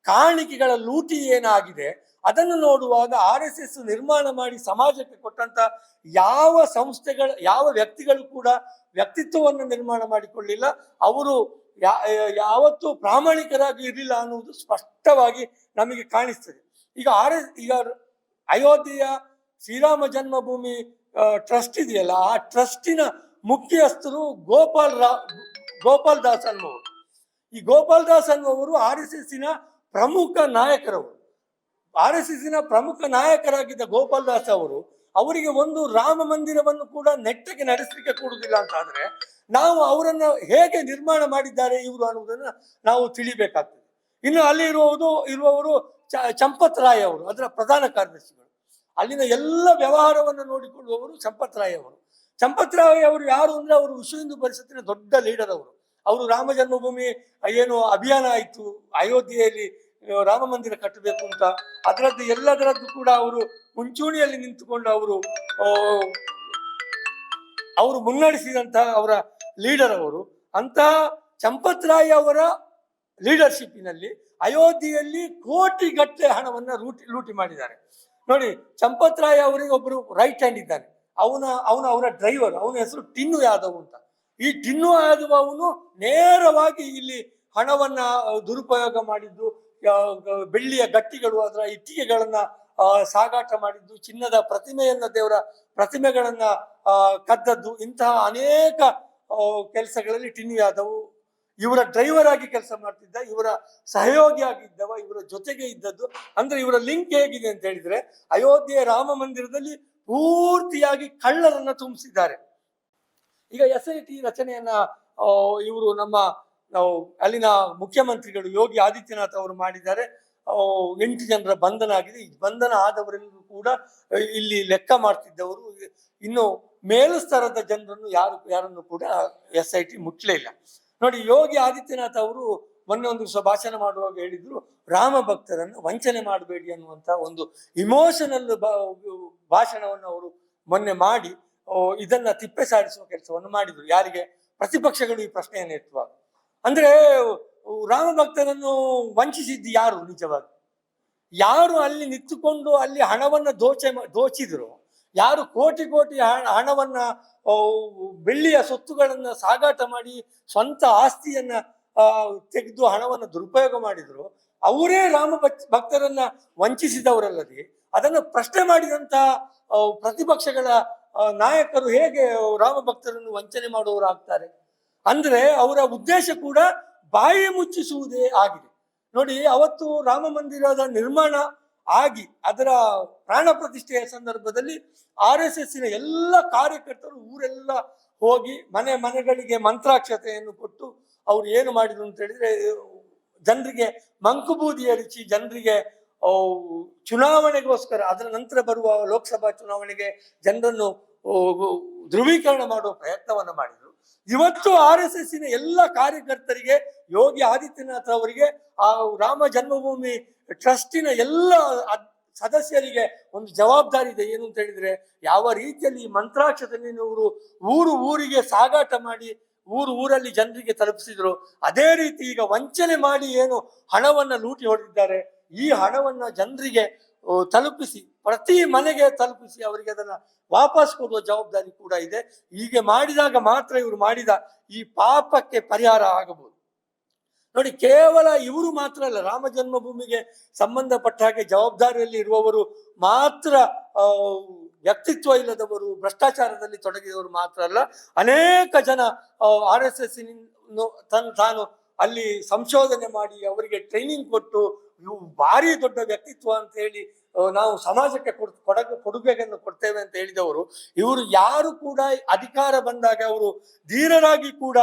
[SPEAKER 1] ಕಾಣಿಕೆಗಳ ಲೂಟಿ ಏನಾಗಿದೆ ಅದನ್ನು ನೋಡುವಾಗ RSS ನಿರ್ಮಾಣ ಮಾಡಿ ಸಮಾಜಕ್ಕೆ ಕೊಟ್ಟಂತ ಯಾವ ವ್ಯಕ್ತಿಗಳು ಕೂಡ ವ್ಯಕ್ತಿತ್ವವನ್ನು ನಿರ್ಮಾಣ ಮಾಡಿಕೊಳ್ಳಿಲ್ಲ. ಅವರು ಯಾವತ್ತೂ ಪ್ರಾಮಾಣಿಕರಾಗಿ ಇರಲಿಲ್ಲ ಅನ್ನುವುದು ಸ್ಪಷ್ಟವಾಗಿ ನಮಗೆ ಕಾಣಿಸ್ತದೆ. ಈಗ ಅಯೋಧ್ಯೆಯ ಶ್ರೀರಾಮ ಜನ್ಮಭೂಮಿ ಟ್ರಸ್ಟ್ ಇದೆಯಲ್ಲ, ಆ ಟ್ರಸ್ಟಿನ ಮುಖ್ಯಸ್ಥರು ಗೋಪಾಲ್ ದಾಸ್ ಅನ್ನುವರು. ಈ ಗೋಪಾಲ್ ದಾಸ್ ಅನ್ನುವರು RSSನ ಪ್ರಮುಖ ನಾಯಕರವರು. RSSನ ಪ್ರಮುಖ ನಾಯಕರಾಗಿದ್ದ ಗೋಪಾಲ್ ದಾಸ್ ಅವರಿಗೆ ಒಂದು ರಾಮ ಮಂದಿರವನ್ನು ಕೂಡ ನೆಟ್ಟಗೆ ನಡೆಸಲಿಕ್ಕೆ ಕೊಡುವುದಿಲ್ಲ ಅಂತ ಆದ್ರೆ ನಾವು ಅವರನ್ನು ಹೇಗೆ ನಿರ್ಮಾಣ ಮಾಡಿದ್ದಾರೆ ಇವರು ಅನ್ನುವುದನ್ನು ನಾವು ತಿಳಿಬೇಕಾಗ್ತದೆ. ಇನ್ನು ಅಲ್ಲಿ ಇರುವವರು ಚಂಪತ್ ರಾಯ್ ಅವರು, ಅದರ ಪ್ರಧಾನ ಕಾರ್ಯದರ್ಶಿಗಳು. ಅಲ್ಲಿನ ಎಲ್ಲ ವ್ಯವಹಾರವನ್ನು ನೋಡಿಕೊಳ್ಳುವವರು ಚಂಪತ್ ರಾಯ್ ಅವರು. ಚಂಪತ್ ರಾಯ್ ಅವರು ಯಾರು ಅಂದ್ರೆ ಅವರು ವಿಶ್ವ ಹಿಂದೂ ಪರಿಷತ್ತಿನ ದೊಡ್ಡ ಲೀಡರ್ ಅವರು ರಾಮ ಜನ್ಮಭೂಮಿ ಅಭಿಯಾನ ಆಯಿತು, ಅಯೋಧ್ಯೆಯಲ್ಲಿ ರಾಮ ಮಂದಿರ ಕಟ್ಟಬೇಕು ಅಂತ, ಎಲ್ಲದರದ್ದು ಕೂಡ ಅವರು ಮುಂಚೂಣಿಯಲ್ಲಿ ನಿಂತುಕೊಂಡು ಅವರು ಮುನ್ನಡೆಸಿದಂತಹ ಅವರ ಲೀಡರ್ ಅಂತಹ ಚಂಪತ್ ರಾಯ್ ಅವರ ಲೀಡರ್ಶಿಪ್ನಲ್ಲಿ ಅಯೋಧ್ಯೆಯಲ್ಲಿ ಕೋಟಿಗಟ್ಟಲೆ ಹಣವನ್ನ ಲೂಟಿ ಮಾಡಿದ್ದಾರೆ. ನೋಡಿ, ಚಂಪತ್ ರಾಯ್ ಅವರಿಗೆ ಒಬ್ಬರು ರೈಟ್ ಹ್ಯಾಂಡ್ ಇದ್ದಾನೆ, ಅವರ ಡ್ರೈವರ್, ಅವನ ಹೆಸರು ಟಿನ್ನು ಯಾದವ್ ಅಂತ. ಈ ಟಿನ್ನು ಯಾದವ್ ಅವನು ನೇರವಾಗಿ ಇಲ್ಲಿ ಹಣವನ್ನ ದುರುಪಯೋಗ ಮಾಡಿದ್ದು, ಬೆಳ್ಳಿಯ ಗಟ್ಟಿಗಳು, ಅದರ ಇಟ್ಟಿಗೆಗಳನ್ನ ಸಾಗಾಟ ಮಾಡಿದ್ದು, ಚಿನ್ನದ ದೇವರ ಪ್ರತಿಮೆಗಳನ್ನ ಕದ್ದದ್ದು, ಇಂತಹ ಅನೇಕ ಕೆಲಸಗಳಲ್ಲಿ ಟಿನ್ನು ಯಾದವ್ ಇವರ ಡ್ರೈವರ್ ಆಗಿ ಕೆಲಸ ಮಾಡ್ತಿದ್ದ, ಇವರ ಸಹಯೋಗಿ ಆಗಿದ್ದವ, ಇವರ ಜೊತೆಗೆ ಇದ್ದದ್ದು. ಅಂದ್ರೆ ಇವರ ಲಿಂಕ್ ಹೇಗಿದೆ ಅಂತ ಹೇಳಿದ್ರೆ, ಅಯೋಧ್ಯೆಯ ರಾಮ ಮಂದಿರದಲ್ಲಿ ಪೂರ್ತಿಯಾಗಿ ಕಳ್ಳರನ್ನ ತುಂಬಿಸಿದ್ದಾರೆ. ಈಗ SIT ರಚನೆಯನ್ನ ಇವರು ನಮ್ಮ ಅಲ್ಲಿನ ಮುಖ್ಯಮಂತ್ರಿಗಳು ಯೋಗಿ ಆದಿತ್ಯನಾಥ್ ಅವರು ಮಾಡಿದ್ದಾರೆ. 8 ಜನರ ಬಂಧನ ಆಗಿದೆ. ಈ ಬಂಧನ ಆದವರೆಲ್ಲರೂ ಕೂಡ ಇಲ್ಲಿ ಲೆಕ್ಕ ಮಾಡ್ತಿದ್ದವರು. ಇನ್ನು ಮೇಲು ಸ್ತರದ ಜನರನ್ನು ಯಾರನ್ನು ಕೂಡ SIT ಮುಟ್ಲೇ ಇಲ್ಲ. ನೋಡಿ, ಯೋಗಿ ಆದಿತ್ಯನಾಥ್ ಅವರು ಮೊನ್ನೆ ಒಂದು ದಿವಸ ಭಾಷಣ ಮಾಡುವಾಗ ಹೇಳಿದ್ರು, ರಾಮ ಭಕ್ತರನ್ನು ವಂಚನೆ ಮಾಡಬೇಡಿ ಅನ್ನುವಂತ ಒಂದು ಇಮೋಷನಲ್ ಭಾಷಣವನ್ನು ಅವರು ಮೊನ್ನೆ ಮಾಡಿ ಇದನ್ನ ತಿಪ್ಪೆ ಸಾರಿಸುವ ಕೆಲಸವನ್ನು ಮಾಡಿದ್ರು. ಯಾರಿಗೆ? ಪ್ರತಿಪಕ್ಷಗಳು ಈ ಪ್ರಶ್ನೆಯನ್ನು ಎತ್ತುವಾಗ. ಅಂದ್ರೆ ರಾಮ ಭಕ್ತರನ್ನು ವಂಚಿಸಿದ್ದು ಯಾರು? ನಿಜವಾಗಿ ಯಾರು ಅಲ್ಲಿ ನಿಂತುಕೊಂಡು ಅಲ್ಲಿ ಹಣವನ್ನ ದೋಚಿದ್ರು, ಯಾರು ಕೋಟಿ ಕೋಟಿ ಹಣವನ್ನ ಬೆಳ್ಳಿಯ ಸೊತ್ತುಗಳನ್ನ ಸಾಗಾಟ ಮಾಡಿ ಸ್ವಂತ ಆಸ್ತಿಯನ್ನ ತೆಗೆದು ಹಣವನ್ನು ದುರುಪಯೋಗ ಮಾಡಿದ್ರು, ಅವರೇ ರಾಮ ಭಕ್ತರನ್ನ ವಂಚಿಸಿದವರಲ್ಲದೆ ಅದನ್ನು ಪ್ರಶ್ನೆ ಮಾಡಿದಂತಹ ಪ್ರತಿಪಕ್ಷಗಳ ನಾಯಕರು ಹೇಗೆ ರಾಮ ಭಕ್ತರನ್ನು ವಂಚನೆ ಮಾಡುವವರಾಗ್ತಾರೆ? ಅಂದ್ರೆ ಅವರ ಉದ್ದೇಶ ಕೂಡ ಬಾಯಿ ಮುಚ್ಚಿಸುವುದೇ ಆಗಿದೆ. ನೋಡಿ, ಅವತ್ತು ರಾಮ ಮಂದಿರದ ನಿರ್ಮಾಣ ಆಗಿ ಅದರ ಪ್ರಾಣ ಪ್ರತಿಷ್ಠೆಯ ಸಂದರ್ಭದಲ್ಲಿ RSSನ ಎಲ್ಲ ಕಾರ್ಯಕರ್ತರು ಊರೆಲ್ಲ ಹೋಗಿ ಮನೆಗಳಿಗೆ ಮಂತ್ರಾಕ್ಷತೆಯನ್ನು ಕೊಟ್ಟು ಅವ್ರು ಏನು ಮಾಡಿದ್ರು ಅಂತ ಹೇಳಿದ್ರೆ, ಜನರಿಗೆ ಮಂಕುಬೂದಿ ಎರಚಿ ಜನರಿಗೆ ಚುನಾವಣೆಗೋಸ್ಕರ, ಅದರ ನಂತರ ಬರುವ ಲೋಕಸಭಾ ಚುನಾವಣೆಗೆ ಜನರನ್ನು ಧ್ರುವೀಕರಣ ಮಾಡುವ ಪ್ರಯತ್ನವನ್ನ ಮಾಡಿದ್ರು. ಇವತ್ತು RSSನ ಎಲ್ಲ ಕಾರ್ಯಕರ್ತರಿಗೆ, ಯೋಗಿ ಆದಿತ್ಯನಾಥ್ ಅವರಿಗೆ, ಆ ರಾಮ ಜನ್ಮಭೂಮಿ ಟ್ರಸ್ಟಿನ ಎಲ್ಲ ಸದಸ್ಯರಿಗೆ ಒಂದು ಜವಾಬ್ದಾರಿ ಇದೆ. ಏನು ಅಂತ ಹೇಳಿದ್ರೆ, ಯಾವ ರೀತಿಯಲ್ಲಿ ಮಂತ್ರಾಕ್ಷತೆಯನ್ನು ಊರಿಗೆ ಸಾಗಾಟ ಮಾಡಿ ಊರಲ್ಲಿ ಜನರಿಗೆ ತಲುಪಿಸಿದ್ರು, ಅದೇ ರೀತಿ ಈಗ ವಂಚನೆ ಮಾಡಿ ಏನು ಹಣವನ್ನ ಲೂಟಿ ಹೊಡೆದಿದ್ದಾರೆ, ಈ ಹಣವನ್ನ ಜನರಿಗೆ ತಲುಪಿಸಿ, ಪ್ರತಿ ಮನೆಗೆ ತಲುಪಿಸಿ ಅವರಿಗೆ ಅದನ್ನ ವಾಪಸ್ ಕೊಡುವ ಜವಾಬ್ದಾರಿ ಕೂಡ ಇದೆ. ಹೀಗೆ ಮಾಡಿದಾಗ ಮಾತ್ರ ಇವರು ಮಾಡಿದ ಈ ಪಾಪಕ್ಕೆ ಪರಿಹಾರ ಆಗಬಹುದು. ನೋಡಿ, ಕೇವಲ ಇವರು ಮಾತ್ರ ಅಲ್ಲ, ರಾಮ ಜನ್ಮಭೂಮಿಗೆ ಸಂಬಂಧಪಟ್ಟ ಹಾಗೆ ಜವಾಬ್ದಾರಿಯಲ್ಲಿ ಇರುವವರು ಮಾತ್ರ ವ್ಯಕ್ತಿತ್ವ ಇಲ್ಲದವರು, ಭ್ರಷ್ಟಾಚಾರದಲ್ಲಿ ತೊಡಗಿದವರು ಮಾತ್ರ ಅಲ್ಲ, ಅನೇಕ ಜನ RSS ತಾನು ಅಲ್ಲಿ ಸಂಶೋಧನೆ ಮಾಡಿ ಅವರಿಗೆ ಟ್ರೈನಿಂಗ್ ಕೊಟ್ಟು ಇವು ಭಾರಿ ದೊಡ್ಡ ವ್ಯಕ್ತಿತ್ವ ಅಂತ ಹೇಳಿ ನಾವು ಸಮಾಜಕ್ಕೆ ಕೊಡುಗೆಯನ್ನು ಕೊಡ್ತೇವೆ ಅಂತ ಹೇಳಿದವರು, ಇವರು ಯಾರು ಕೂಡ ಅಧಿಕಾರ ಬಂದಾಗ ಅವರು ಧೀರರಾಗಿ ಕೂಡ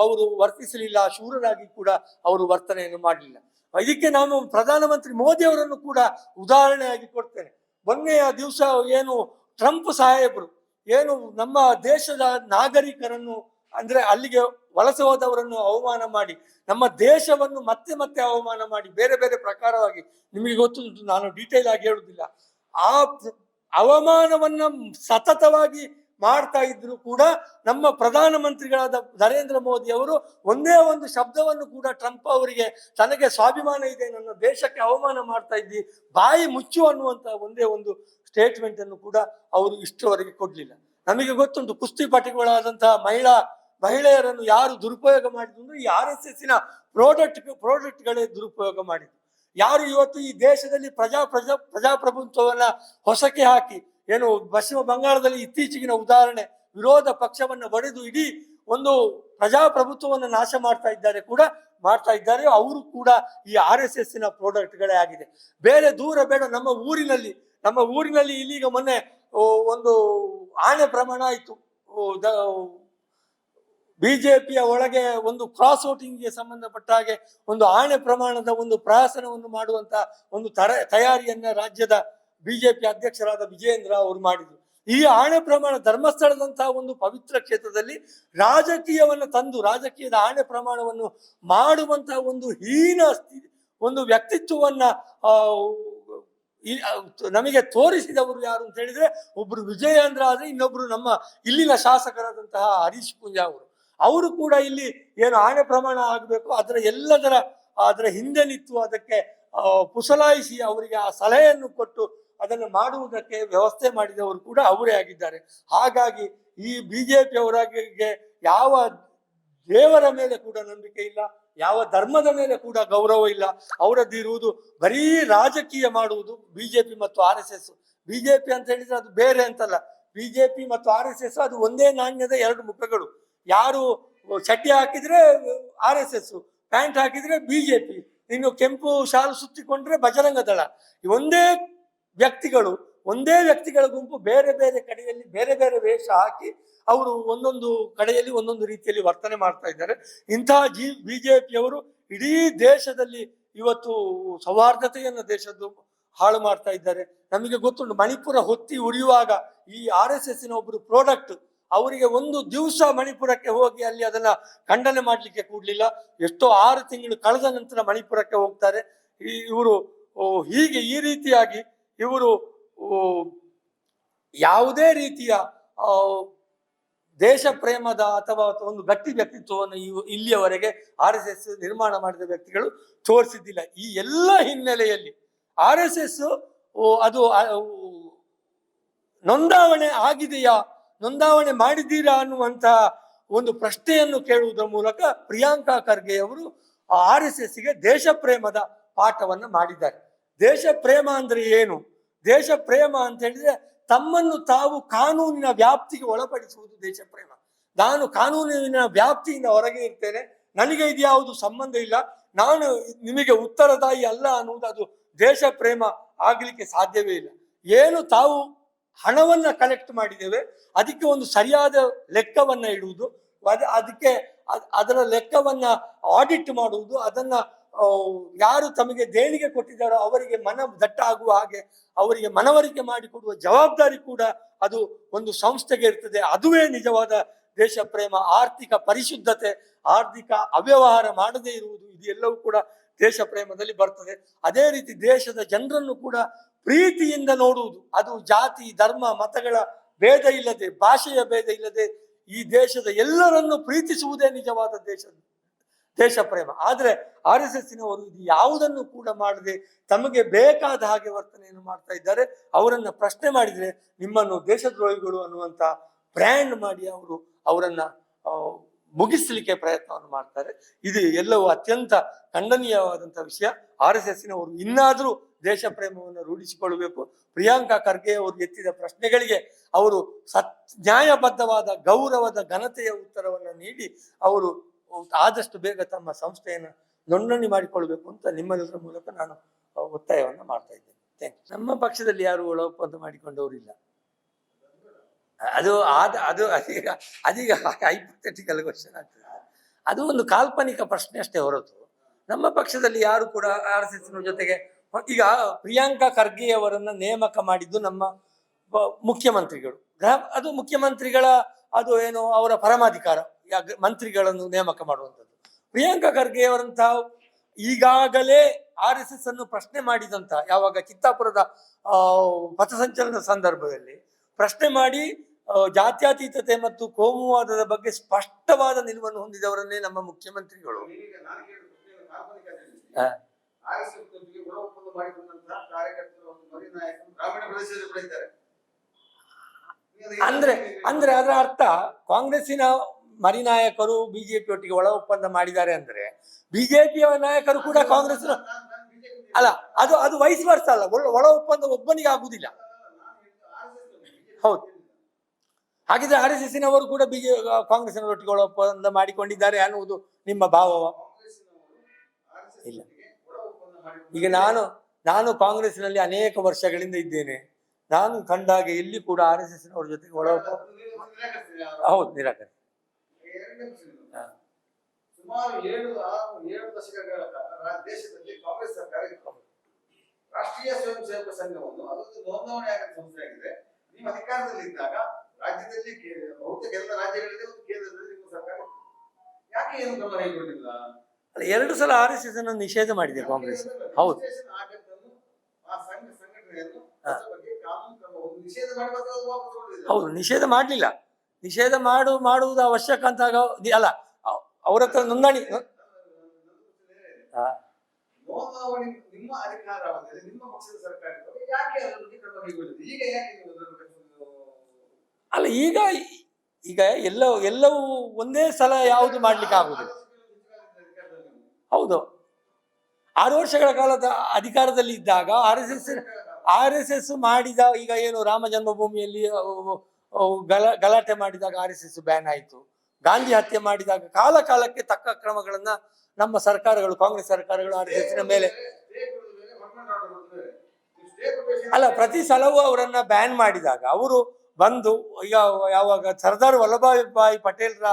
[SPEAKER 1] ಅವರು ವರ್ತಿಸಲಿಲ್ಲ, ಶೂರರಾಗಿ ಕೂಡ ಅವರು ವರ್ತನೆಯನ್ನು ಮಾಡಲಿಲ್ಲ. ಇದಕ್ಕೆ ನಾನು ಪ್ರಧಾನಮಂತ್ರಿ ಮೋದಿ ಅವರನ್ನು ಕೂಡ ಉದಾಹರಣೆಯಾಗಿ ಕೊಡ್ತೇನೆ. ಮೊನ್ನೆಯ ದಿವಸ ಏನು ಟ್ರಂಪ್ ಸಾಹೇಬರು ಏನು ನಮ್ಮ ದೇಶದ ನಾಗರಿಕರನ್ನು, ಅಂದ್ರೆ ಅಲ್ಲಿಗೆ ವಲಸೆ ಹೋದವರನ್ನು ಅವಮಾನ ಮಾಡಿ, ನಮ್ಮ ದೇಶವನ್ನು ಮತ್ತೆ ಮತ್ತೆ ಅವಮಾನ ಮಾಡಿ, ಬೇರೆ ಬೇರೆ ಪ್ರಕಾರವಾಗಿ, ನಿಮಗೆ ಗೊತ್ತುಂಟು, ನಾನು ಡೀಟೇಲ್ ಆಗಿ ಹೇಳುವುದಿಲ್ಲ, ಆ ಅವಮಾನವನ್ನ ಸತತವಾಗಿ ಮಾಡ್ತಾ ಇದ್ರು ಕೂಡ ನಮ್ಮ ಪ್ರಧಾನಮಂತ್ರಿಗಳಾದ ನರೇಂದ್ರ ಮೋದಿ ಅವರು ಒಂದೇ ಒಂದು ಶಬ್ದವನ್ನು ಕೂಡ ಟ್ರಂಪ್ ಅವರಿಗೆ, ತನಗೆ ಸ್ವಾಭಿಮಾನ ಇದೆ, ನನ್ನ ದೇಶಕ್ಕೆ ಅವಮಾನ ಮಾಡ್ತಾ ಇದ್ದಿ, ಬಾಯಿ ಮುಚ್ಚು ಅನ್ನುವಂತ ಒಂದೇ ಒಂದು ಸ್ಟೇಟ್ಮೆಂಟ್ ಅನ್ನು ಕೂಡ ಅವರು ಇಷ್ಟರವರೆಗೆ ಕೊಡ್ಲಿಲ್ಲ. ನಮಗೆ ಗೊತ್ತುಂಟು, ಕುಸ್ತಿಪಟುಗಳಾದಂತಹ ಮಹಿಳೆಯರನ್ನು ಯಾರು ದುರುಪಯೋಗ ಮಾಡಿದ್ರು, ಈ RSSನ ಪ್ರಾಡಕ್ಟ್ಗಳೇ ದುರುಪಯೋಗ ಮಾಡಿದ್ರು. ಯಾರು ಇವತ್ತು ಈ ದೇಶದಲ್ಲಿ ಪ್ರಜಾಪ್ರಭುತ್ವವನ್ನ ಹೊಸಕ್ಕೆ ಹಾಕಿ, ಏನು ಪಶ್ಚಿಮ ಬಂಗಾಳದಲ್ಲಿ ಇತ್ತೀಚೆಗಿನ ಉದಾಹರಣೆ, ವಿರೋಧ ಪಕ್ಷವನ್ನ ಒಡೆದು ಇಡೀ ಒಂದು ಪ್ರಜಾಪ್ರಭುತ್ವವನ್ನು ನಾಶ ಮಾಡ್ತಾ ಇದ್ದಾರೆ, ಅವರು ಕೂಡ ಈ RSSನ ಪ್ರಾಡಕ್ಟ್ಗಳೇ ಆಗಿದೆ. ಬೇರೆ ದೂರ ಬೇಡ, ನಮ್ಮ ಊರಿನಲ್ಲಿ ಇಲ್ಲಿಗ ಮೊನ್ನೆ ಒಂದು ಆಣೆ ಪ್ರಮಾಣ ಆಯಿತು. ಬಿಜೆಪಿಯ ಒಳಗೆ ಒಂದು ಕ್ರಾಸ್ ವೋಟಿಂಗ್ಗೆ ಸಂಬಂಧಪಟ್ಟ ಹಾಗೆ ಒಂದು ಆಣೆ ಪ್ರಮಾಣದ ಒಂದು ಪ್ರಹಸನವನ್ನು ಮಾಡುವಂತ ಒಂದು ತಯಾರಿಯನ್ನ ರಾಜ್ಯದ ಬಿಜೆಪಿ ಅಧ್ಯಕ್ಷರಾದ ವಿಜಯೇಂದ್ರ ಅವರು ಮಾಡಿದ್ರು. ಈ ಆಣೆ ಪ್ರಮಾಣ ಧರ್ಮಸ್ಥಳದಂತಹ ಒಂದು ಪವಿತ್ರ ಕ್ಷೇತ್ರದಲ್ಲಿ ರಾಜಕೀಯವನ್ನ ತಂದು, ರಾಜಕೀಯದ ಆಣೆ ಪ್ರಮಾಣವನ್ನು ಮಾಡುವಂತಹ ಒಂದು ಒಂದು ವ್ಯಕ್ತಿತ್ವವನ್ನ ನಮಗೆ ತೋರಿಸಿದವರು ಯಾರು ಅಂತ ಹೇಳಿದ್ರೆ, ಒಬ್ರು ವಿಜಯೇಂದ್ರ ಆದ್ರೆ, ಇನ್ನೊಬ್ರು ನಮ್ಮ ಇಲ್ಲಿನ ಶಾಸಕರಾದಂತಹ ಹರೀಶ್ ಪೂಂಜಾ ಅವರು ಕೂಡ ಇಲ್ಲಿ ಏನು ಆಣೆ ಪ್ರಮಾಣ ಆಗಬೇಕು ಅದರ ಹಿಂದೆ ನಿಂತು ಅದಕ್ಕೆ ಪುಸಲಾಯಿಸಿ ಅವರಿಗೆ ಆ ಸಲಹೆಯನ್ನು ಕೊಟ್ಟು ಅದನ್ನು ಮಾಡುವುದಕ್ಕೆ ವ್ಯವಸ್ಥೆ ಮಾಡಿದವರು ಕೂಡ ಅವರೇ ಆಗಿದ್ದಾರೆ. ಹಾಗಾಗಿ ಈ ಬಿಜೆಪಿ ಅವರಿಗೆ ಯಾವ ದೇವರ ಮೇಲೆ ಕೂಡ ನಂಬಿಕೆ ಇಲ್ಲ, ಯಾವ ಧರ್ಮದ ಮೇಲೆ ಕೂಡ ಗೌರವ ಇಲ್ಲ. ಅವರದ್ದಿರುವುದು ಬರೀ ರಾಜಕೀಯ ಮಾಡುವುದು ಬಿಜೆಪಿ ಮತ್ತು RSS. ಬಿಜೆಪಿ ಅಂತ ಹೇಳಿದ್ರೆ ಅದು ಬೇರೆ ಅಂತಲ್ಲ, ಬಿಜೆಪಿ ಮತ್ತು RSS ಅದು ಒಂದೇ ನಾಣ್ಯದ ಎರಡು ಮುಖಗಳು. ಯಾರು ಚಡ್ಡಿ ಹಾಕಿದ್ರೆ RSS, ಪ್ಯಾಂಟ್ ಹಾಕಿದ್ರೆ BJP, ಇನ್ನು ಕೆಂಪು ಶಾಲು ಸುತ್ತಿಕೊಂಡ್ರೆ ಬಜರಂಗ ದಳ. ಒಂದೇ ವ್ಯಕ್ತಿಗಳ ಗುಂಪು ಬೇರೆ ಬೇರೆ ಕಡೆಯಲ್ಲಿ ಬೇರೆ ಬೇರೆ ವೇಷ ಹಾಕಿ ಅವರು ಒಂದೊಂದು ಕಡೆಯಲ್ಲಿ ಒಂದೊಂದು ರೀತಿಯಲ್ಲಿ ವರ್ತನೆ ಮಾಡ್ತಾ ಇದ್ದಾರೆ. ಇಂತಹ BJPಯವರು ಇಡೀ ದೇಶದಲ್ಲಿ ಇವತ್ತು ಸೌಹಾರ್ದತೆಯನ್ನು ದೇಶದ್ದು ಹಾಳು ಮಾಡ್ತಾ ಇದ್ದಾರೆ. ನಮಗೆ ಗೊತ್ತುಂಟು, ಮಣಿಪುರ ಹೊತ್ತಿ ಉರಿಯುವಾಗ ಈ RSSನ ಒಬ್ಬರು ಪ್ರಾಡಕ್ಟ್, ಅವರಿಗೆ ಒಂದು ದಿವಸ ಮಣಿಪುರಕ್ಕೆ ಹೋಗಿ ಅಲ್ಲಿ ಅದನ್ನ ಖಂಡನೆ ಮಾಡ್ಲಿಕ್ಕೆ ಕೂಡ್ಲಿಲ್ಲ. ಎಷ್ಟೋ 6 ತಿಂಗಳು ಕಳೆದ ನಂತರ ಮಣಿಪುರಕ್ಕೆ ಹೋಗ್ತಾರೆ ಇವರು. ಹೀಗೆ ಈ ರೀತಿಯಾಗಿ ಇವರು ಯಾವುದೇ ರೀತಿಯ ದೇಶ ಪ್ರೇಮದ ಅಥವಾ ಒಂದು ಗಟ್ಟಿ ವ್ಯಕ್ತಿತ್ವವನ್ನು ಇಲ್ಲಿಯವರೆಗೆ RSS ನಿರ್ಮಾಣ ಮಾಡಿದ ವ್ಯಕ್ತಿಗಳು ತೋರಿಸಿದ್ದಿಲ್ಲ. ಈ ಎಲ್ಲ ಹಿನ್ನೆಲೆಯಲ್ಲಿ RSS ಅದು ನೋಂದಾವಣೆ ಆಗಿದೆಯಾ, ನೋಂದಾವಣೆ ಮಾಡಿದ್ದೀರಾ ಅನ್ನುವಂತಹ ಒಂದು ಪ್ರಶ್ನೆಯನ್ನು ಕೇಳುವುದರ ಮೂಲಕ ಪ್ರಿಯಾಂಕಾ ಖರ್ಗೆ ಅವರು RSSಗೆ ದೇಶ ಪ್ರೇಮದ ಪಾಠವನ್ನು ಮಾಡಿದ್ದಾರೆ. ದೇಶ ಪ್ರೇಮ ಅಂದ್ರೆ ಏನು? ದೇಶ ಪ್ರೇಮ ಅಂತ ಹೇಳಿದ್ರೆ ತಮ್ಮನ್ನು ತಾವು ಕಾನೂನಿನ ವ್ಯಾಪ್ತಿಗೆ ಒಳಪಡಿಸುವುದು ದೇಶ ಪ್ರೇಮ. ನಾನು ಕಾನೂನಿನ ವ್ಯಾಪ್ತಿಯಿಂದ ಹೊರಗೆ ಇರ್ತೇನೆ, ನನಗೆ ಇದ್ಯಾವುದು ಸಂಬಂಧ ಇಲ್ಲ, ನಾನು ನಿಮಗೆ ಉತ್ತರದಾಯಿ ಅಲ್ಲ ಅನ್ನುವುದು ಅದು ದೇಶ ಪ್ರೇಮ ಆಗ್ಲಿಕ್ಕೆ ಸಾಧ್ಯವೇ ಇಲ್ಲ. ಏನು ತಾವು ಹಣವನ್ನ ಕಲೆಕ್ಟ್ ಮಾಡಿದ್ದೇವೆ ಅದಕ್ಕೆ ಒಂದು ಸರಿಯಾದ ಲೆಕ್ಕವನ್ನ ಇಡುವುದು, ಅದಕ್ಕೆ ಅದರ ಲೆಕ್ಕವನ್ನ ಆಡಿಟ್ ಮಾಡುವುದು, ಅದನ್ನ ಯಾರು ತಮಗೆ ದೇಣಿಗೆ ಕೊಟ್ಟಿದ್ದಾರೋ ಅವರಿಗೆ ಮನ ದಟ್ಟ ಆಗುವ ಹಾಗೆ ಅವರಿಗೆ ಮನವರಿಕೆ ಮಾಡಿಕೊಡುವ ಜವಾಬ್ದಾರಿ ಕೂಡ ಅದು ಒಂದು ಸಂಸ್ಥೆಗೆ ಇರ್ತದೆ. ಅದುವೇ ನಿಜವಾದ ದೇಶ ಪ್ರೇಮ. ಆರ್ಥಿಕ ಪರಿಶುದ್ಧತೆ, ಆರ್ಥಿಕ ಅವ್ಯವಹಾರ ಮಾಡದೇ ಇರುವುದು, ಇದು ಎಲ್ಲವೂ ಕೂಡ ದೇಶ ಪ್ರೇಮದಲ್ಲಿ ಬರ್ತದೆ. ಅದೇ ರೀತಿ ದೇಶದ ಜನರನ್ನು ಕೂಡ ಪ್ರೀತಿಯಿಂದ ನೋಡುವುದು, ಅದು ಜಾತಿ ಧರ್ಮ ಮತಗಳ ಭೇದ ಇಲ್ಲದೆ, ಭಾಷೆಯ ಭೇದ ಇಲ್ಲದೆ ಈ ದೇಶದ ಎಲ್ಲರನ್ನು ಪ್ರೀತಿಸುವುದೇ ನಿಜವಾದ ದೇಶ ಪ್ರೇಮ. ಆದ್ರೆ RSSನವರು ಇದು ಯಾವುದನ್ನು ಕೂಡ ಮಾಡದೆ ತಮಗೆ ಬೇಕಾದ ಹಾಗೆ ವರ್ತನೆಯನ್ನು ಮಾಡ್ತಾ ಇದ್ದಾರೆ. ಅವರನ್ನ ಪ್ರಶ್ನೆ ಮಾಡಿದ್ರೆ ನಿಮ್ಮನ್ನು ದೇಶದ್ರೋಹಿಗಳು ಅನ್ನುವಂತ ಬ್ರ್ಯಾಂಡ್ ಮಾಡಿ ಅವರನ್ನ ಮುಗಿಸ್ಲಿಕ್ಕೆ ಪ್ರಯತ್ನವನ್ನು ಮಾಡ್ತಾರೆ. ಇದು ಎಲ್ಲವೂ ಅತ್ಯಂತ ಖಂಡನೀಯವಾದಂತ ವಿಷಯ. RSSನವರು ಇನ್ನಾದ್ರೂ ದೇಶ ಪ್ರೇಮವನ್ನು ರೂಢಿಸಿಕೊಳ್ಳಬೇಕು. ಪ್ರಿಯಾಂಕಾ ಖರ್ಗೆ ಅವರು ಎತ್ತಿದ ಪ್ರಶ್ನೆಗಳಿಗೆ ಅವರು ನ್ಯಾಯಬದ್ಧವಾದ ಗೌರವದ ಘನತೆಯ ಉತ್ತರವನ್ನು ನೀಡಿ ಅವರು ಆದಷ್ಟು ಬೇಗ ತಮ್ಮ ಸಂಸ್ಥೆಯನ್ನು ನೋಂದಣಿ ಮಾಡಿಕೊಳ್ಬೇಕು ಅಂತ ನಿಮ್ಮೆಲ್ಲರ ಮೂಲಕ ನಾನು ಒತ್ತಾಯವನ್ನು ಮಾಡ್ತಾ ಇದ್ದೇನೆ. ನಮ್ಮ ಪಕ್ಷದಲ್ಲಿ ಯಾರು ಒಳ ಒಪ್ಪಂದ ಮಾಡಿಕೊಂಡವರಿಲ್ಲ. ಅದು ಅದೀಗ ಹೈಪೋಥೆಟಿಕಲ್ ಕ್ವಶನ್ ಆಗ್ತದೆ. ಅದು ಒಂದು ಕಾಲ್ಪನಿಕ ಪ್ರಶ್ನೆ ಅಷ್ಟೇ ಹೊರತು ನಮ್ಮ ಪಕ್ಷದಲ್ಲಿ ಯಾರು ಕೂಡ RSSನ ಜೊತೆಗೆ. ಈಗ ಪ್ರಿಯಾಂಕಾ ಖರ್ಗೆ ಅವರನ್ನ ನೇಮಕ ಮಾಡಿದ್ದು ನಮ್ಮ ಮುಖ್ಯಮಂತ್ರಿಗಳು. ಅದು ಮುಖ್ಯಮಂತ್ರಿಗಳ ಅದು ಏನು ಅವರ ಪರಮಾಧಿಕಾರ ಮಂತ್ರಿಗಳನ್ನು ನೇಮಕ ಮಾಡುವಂಥದ್ದು. ಪ್ರಿಯಾಂಕಾ ಖರ್ಗೆ ಅವರಂತಹ ಈಗಾಗಲೇ RSS ಅನ್ನು ಪ್ರಶ್ನೆ ಮಾಡಿದಂತ, ಯಾವಾಗ ಚಿತ್ತಾಪುರದ ಪಥಸಂಚಲನ ಸಂದರ್ಭದಲ್ಲಿ ಪ್ರಶ್ನೆ ಮಾಡಿ ಜಾತ್ಯತೀತತೆ ಮತ್ತು ಕೋಮುವಾದದ ಬಗ್ಗೆ ಸ್ಪಷ್ಟವಾದ ನಿಲುವನ್ನು ಹೊಂದಿದವರನ್ನೇ ನಮ್ಮ ಮುಖ್ಯಮಂತ್ರಿಗಳು. ಅಂದ್ರೆ ಅದರ ಅರ್ಥ ಕಾಂಗ್ರೆಸ್ಸಿನ ಮರಿನಾಯಕರು BJP ಒಟ್ಟಿಗೆ ಒಳ ಒಪ್ಪಂದ ಮಾಡಿದ್ದಾರೆ ಅಂದ್ರೆ BJPಯ ನಾಯಕರು ಕೂಡ ಕಾಂಗ್ರೆಸ್ ಅಲ್ಲ, ಅದು ವಯಸ್ಸು ವರ್ಷ ಅಲ್ಲ. ಒಳ ಒಪ್ಪಂದ ಒಬ್ಬನಿಗೆ ಆಗುದಿಲ್ಲ. ಹೌದು, ಹಾಗಿದ್ರೆ RSSನವರು ಕೂಡ ಕಾಂಗ್ರೆಸ್ನವರೊಟ್ಟಿಗೆ ಒಳ ಒಪ್ಪಂದ ಮಾಡಿಕೊಂಡಿದ್ದಾರೆ ಅನ್ನುವುದು ನಿಮ್ಮ ಭಾವವ? ಇಲ್ಲ. ಈಗ ನಾನು ಕಾಂಗ್ರೆಸ್ನಲ್ಲಿ ಅನೇಕ ವರ್ಷಗಳಿಂದ ಇದ್ದೇನೆ. ನಾನು ಕಂಡಾಗ ಎಲ್ಲಿ ಕೂಡ RSSನವರ ಜೊತೆಗೆ ಒಳ ಒಪ್ಪಂದ ಹೌದು ನಿರಾಕರಿಸಿ.
[SPEAKER 2] ಸುಮಾರು 7 ದಶಕಗಳ ಕಾಲ ದೇಶದಲ್ಲಿ ಕಾಂಗ್ರೆಸ್ ಸರ್ಕಾರ ಇತ್ತು. ರಾಷ್ಟ್ರೀಯ ಸ್ವಯಂ ಸೇವಕ ಸಂಘವನ್ನು ಅದೊಂದು ನೋಂದಣಿ ಆಗದ ಸಂಸ್ಥೆಯಾಗಿದೆ. ನೀವು ಅಧಿಕಾರದಲ್ಲಿ ಇದ್ದಾಗ ರಾಜ್ಯದಲ್ಲಿ ಬಹುತೇಕ ಎಲ್ಲ ರಾಜ್ಯಗಳಲ್ಲಿ ಮತ್ತು ಕೇಂದ್ರದಲ್ಲಿ ನಿಮ್ಮ ಸರ್ಕಾರ ಯಾಕೆ ಏನು ಕ್ರಮ ಕೈಗೊಂಡಿಲ್ಲ?
[SPEAKER 1] 2 ಸಲ RSS ಅನ್ನು ನಿಷೇಧ ಮಾಡಿದೆ ಕಾಂಗ್ರೆಸ್. ಹೌದು, ಹೌದು, ನಿಷೇಧ ಮಾಡಲಿಲ್ಲ. ನಿಷೇಧ ಮಾಡುವುದು ಅವಶ್ಯಕ ಅಂತ ಅಲ್ಲ, ಅವ್ರ ಹತ್ರ ನೋಂದಣಿ ಅಲ್ಲ. ಈಗ ಎಲ್ಲವೂ ಒಂದೇ ಸಲ ಯಾವುದು ಮಾಡ್ಲಿಕ್ಕೆ ಆಗುದಿಲ್ಲ. ಹೌದು, 6 ವರ್ಷಗಳ ಕಾಲದ ಅಧಿಕಾರದಲ್ಲಿ ಇದ್ದಾಗ RSS ಮಾಡಿದ, ಈಗ ಏನು ರಾಮ ಜನ್ಮಭೂಮಿಯಲ್ಲಿ ಗಲಾಟೆ ಮಾಡಿದಾಗ RSS ಬ್ಯಾನ್ ಆಯಿತು. ಗಾಂಧಿ ಹತ್ಯೆ ಮಾಡಿದಾಗ ಕಾಲ ಕಾಲಕ್ಕೆ ತಕ್ಕ ಕ್ರಮಗಳನ್ನ ನಮ್ಮ ಸರ್ಕಾರಗಳು, ಕಾಂಗ್ರೆಸ್ ಸರ್ಕಾರಗಳು RSS ಮೇಲೆ ಅಲ್ಲ, ಪ್ರತಿ ಸಲವೂ ಅವರನ್ನ ಬ್ಯಾನ್ ಮಾಡಿದಾಗ ಅವರು ಬಂದು, ಈಗ ಯಾವಾಗ ಸರ್ದಾರ್ ವಲ್ಲಭಾಯ್ ಪಟೇಲ್ರ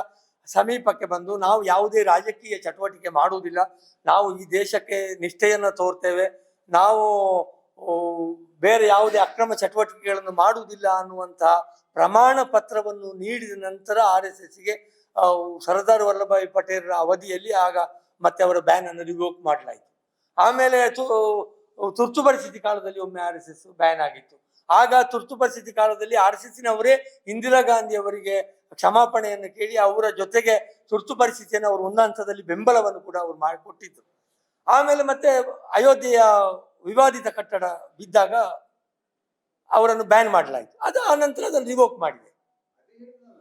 [SPEAKER 1] ಸಮೀಪಕ್ಕೆ ಬಂದು, ನಾವು ಯಾವುದೇ ರಾಜಕೀಯ ಚಟುವಟಿಕೆ ಮಾಡುವುದಿಲ್ಲ, ನಾವು ಈ ದೇಶಕ್ಕೆ ನಿಷ್ಠೆಯನ್ನು ತೋರ್ತೇವೆ, ನಾವು ಬೇರೆ ಯಾವುದೇ ಅಕ್ರಮ ಚಟುವಟಿಕೆಗಳನ್ನು ಮಾಡುವುದಿಲ್ಲ ಅನ್ನುವಂತಹ ಪ್ರಮಾಣ ಪತ್ರವನ್ನು ನೀಡಿದ ನಂತರ RSSಗೆ ಸರ್ದಾರ್ ವಲ್ಲಭಾಯ್ ಪಟೇಲ್ರ ಅವಧಿಯಲ್ಲಿ ಆಗ ಮತ್ತೆ ಅವರ ಬ್ಯಾನ್ ಅನ್ನು ರಿವೋಕ್ ಮಾಡಲಾಯಿತು. ಆಮೇಲೆ ತುರ್ತು ಪರಿಸ್ಥಿತಿ ಕಾಲದಲ್ಲಿ ಒಮ್ಮೆ RSS ಬ್ಯಾನ್ ಆಗಿತ್ತು. ಆಗ ತುರ್ತು ಪರಿಸ್ಥಿತಿ ಕಾಲದಲ್ಲಿ RSSನವರೇ ಇಂದಿರಾ ಗಾಂಧಿ ಅವರಿಗೆ ಕ್ಷಮಾಪಣೆಯನ್ನು ಕೇಳಿ ಅವರ ಜೊತೆಗೆ ತುರ್ತು ಪರಿಸ್ಥಿತಿಯನ್ನು ಅವರು ಒಂದು ಹಂತದಲ್ಲಿ ಬೆಂಬಲವನ್ನು ಕೂಡ ಅವರು ಮಾಡಿಕೊಟ್ಟಿದ್ರು. ಆಮೇಲೆ ಮತ್ತೆ ಅಯೋಧ್ಯೆಯ ವಿವಾದಿತ ಕಟ್ಟಡ ಬಿದ್ದಾಗ ಅವರನ್ನು ಬ್ಯಾನ್ ಮಾಡಲಾಯಿತು. ಅದು ಆ ನಂತರ ಅದನ್ನು ರಿವೋಕ್ ಮಾಡಿದೆ.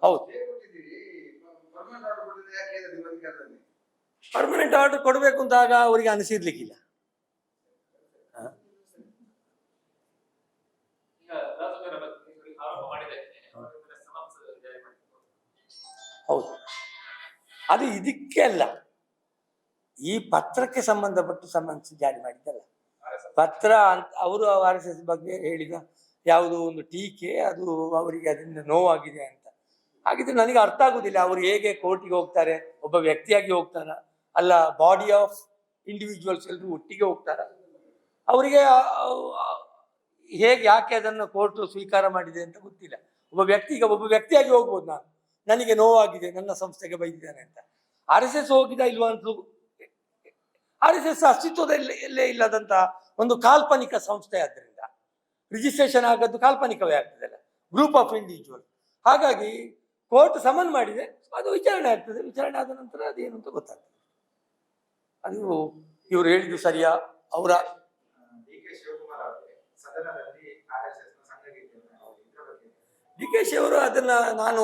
[SPEAKER 1] ಹೌದು, ಪರ್ಮನೆಂಟ್ ಆರ್ಡರ್ ಕೊಡಬೇಕು ಅಂತ ಆಗ ಅವರಿಗೆ ಅನಿಸಿರ್ಲಿಕ್ಕಿಲ್ಲ. ಹೌದು, ಅದು ಇದಕ್ಕೆ ಅಲ್ಲ, ಈ ಪತ್ರಕ್ಕೆ ಸಂಬಂಧಿಸಿ ಜಾರಿ ಮಾಡಿದ್ದಲ್ಲ. ಪತ್ರ ಅಂತ ಅವರು RSS ಬಗ್ಗೆ ಹೇಳಿದ ಯಾವುದೋ ಒಂದು ಟೀಕೆ, ಅದು ಅವರಿಗೆ ಅದರಿಂದ ನೋವಾಗಿದೆ ಅಂತ. ಹಾಗಿದ್ರೆ ನನಗೆ ಅರ್ಥ ಆಗುದಿಲ್ಲ, ಅವರು ಹೇಗೆ ಕೋರ್ಟಿಗೆ ಹೋಗ್ತಾರೆ, ಒಬ್ಬ ವ್ಯಕ್ತಿಯಾಗಿ ಹೋಗ್ತಾರ, ಅಲ್ಲ ಬಾಡಿ ಆಫ್ ಇಂಡಿವಿಜುವಲ್ಸ್ ಎಲ್ಲರೂ ಒಟ್ಟಿಗೆ ಹೋಗ್ತಾರ? ಅವರಿಗೆ ಹೇಗೆ, ಯಾಕೆ ಅದನ್ನು ಕೋರ್ಟ್ ಸ್ವೀಕಾರ ಮಾಡಿದೆ ಅಂತ ಗೊತ್ತಿಲ್ಲ. ಒಬ್ಬ ವ್ಯಕ್ತಿಯಾಗಿ ಹೋಗ್ಬೋದು, ನನಗೆ ನೋವಾಗಿದೆ, ನನ್ನ ಸಂಸ್ಥೆಗೆ ಬೈದಿದ್ದಾನೆ ಅಂತ. RSS ಹೋಗಿದ ಇಲ್ವಾ ಅಂತ, RSS ಅಸ್ತಿತ್ವದಲ್ಲೇ ಇಲ್ಲದಂತ ಒಂದು ಕಾಲ್ಪನಿಕ ಸಂಸ್ಥೆ, ಆದ್ದರಿಂದ ರಿಜಿಸ್ಟ್ರೇಷನ್ ಆಗೋದು ಕಾಲ್ಪನಿಕವೇ ಆಗ್ತದಲ್ಲ, ಗ್ರೂಪ್ ಆಫ್ ಇಂಡಿವಿಜುವಲ್. ಹಾಗಾಗಿ ಕೋರ್ಟ್ ಸಮನ್ ಮಾಡಿದೆ, ಅದು ವಿಚಾರಣೆ ಆಗ್ತದೆ. ವಿಚಾರಣೆ ಆದ ನಂತರ ಅದೇನು ಅಂತ ಗೊತ್ತಾಗ್ತದೆ. ಅದು ಇವರು ಹೇಳಿದ್ದು ಸರಿಯಾ? ಅವರ DK ಶಿ ಅವರು ಅದನ್ನ, ನಾನು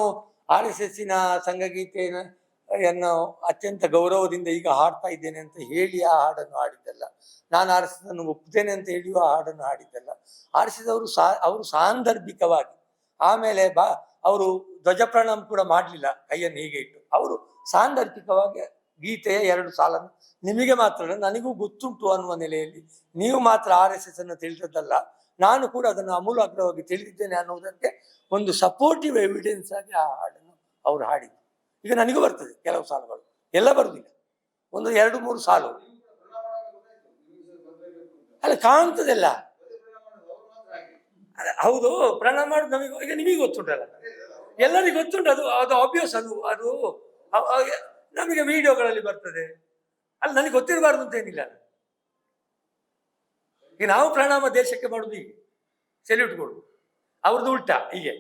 [SPEAKER 1] RSSನ ಸಂಘಗೀತೆಯನ್ನು ಅತ್ಯಂತ ಗೌರವದಿಂದ ಈಗ ಹಾಡ್ತಾ ಇದ್ದೇನೆ ಅಂತ ಹೇಳಿ ಆ ಹಾಡನ್ನು ಹಾಡಿದ್ದಲ್ಲ, ನಾನು RSS ಅನ್ನು ಒಪ್ಪುತ್ತೇನೆ ಅಂತ ಹೇಳಿಯೂ ಆ ಹಾಡನ್ನು ಹಾಡಿದ್ದಲ್ಲ. RSS ಅವರು ಸಾಂದರ್ಭಿಕವಾಗಿ, ಆಮೇಲೆ ಅವರು ಧ್ವಜ ಪ್ರಣಾಮ ಕೂಡ ಮಾಡಲಿಲ್ಲ, ಕೈಯನ್ನು ಹೀಗೆ ಇಟ್ಟು. ಅವರು ಸಾಂದರ್ಭಿಕವಾಗಿ ಗೀತೆಯ 2 ಸಾಲನ್ನು ನಿಮಗೆ ಮಾತ್ರ ನನಗೂ ಗೊತ್ತುಂಟು ಅನ್ನುವ ನೆಲೆಯಲ್ಲಿ, ನೀವು ಮಾತ್ರ RSS ಅನ್ನು ತಿಳಿದದ್ದಲ್ಲ, ನಾನು ಕೂಡ ಅದನ್ನು ಅಮೂಲಾಗ್ರವಾಗಿ ತಿಳಿದಿದ್ದೇನೆ ಅನ್ನುವುದಕ್ಕೆ ಒಂದು ಸಪೋರ್ಟಿವ್ ಎವಿಡೆನ್ಸ್ ಆಗಿ ಆ ಹಾಡನ್ನು ಅವರು ಹಾಡಿದ್ರು. ಈಗ ನನಗೂ ಬರ್ತದೆ ಕೆಲವು ಸಾಲುಗಳು, ಎಲ್ಲ ಬರುವುದಿಲ್ಲ, ಒಂದು 2-3 ಸಾಲು ಅಲ್ಲ ಕಾಣ್ತದೆಲ್ಲ. ಹೌದು, ಪ್ರಣಾಮ ಮಾಡೋದು ನಮಗೆ, ಈಗ ನಿಮಗೆ ಗೊತ್ತುಂಟಲ್ಲ, ಎಲ್ಲರಿಗೂ ಗೊತ್ತುಂಟು, ಅದು ಆಬ್ವಿಯಸ್, ಅದು ನಮಗೆ ವಿಡಿಯೋಗಳಲ್ಲಿ ಬರ್ತದೆ. ಅಲ್ಲಿ ನನಗೆ ಗೊತ್ತಿರಬಾರ್ದು ಅಂತ ಏನಿಲ್ಲ. ಈಗ ನಾವು ಪ್ರಣಾಮ ದೇಶಕ್ಕೆ ಮಾಡುದು ಹೀಗೆ, ಸೆಲ್ಯೂಟ್ ಕೊಡು, ಅವ್ರದ್ದು ಉಲ್ಟಾ ಹೀಗೆ.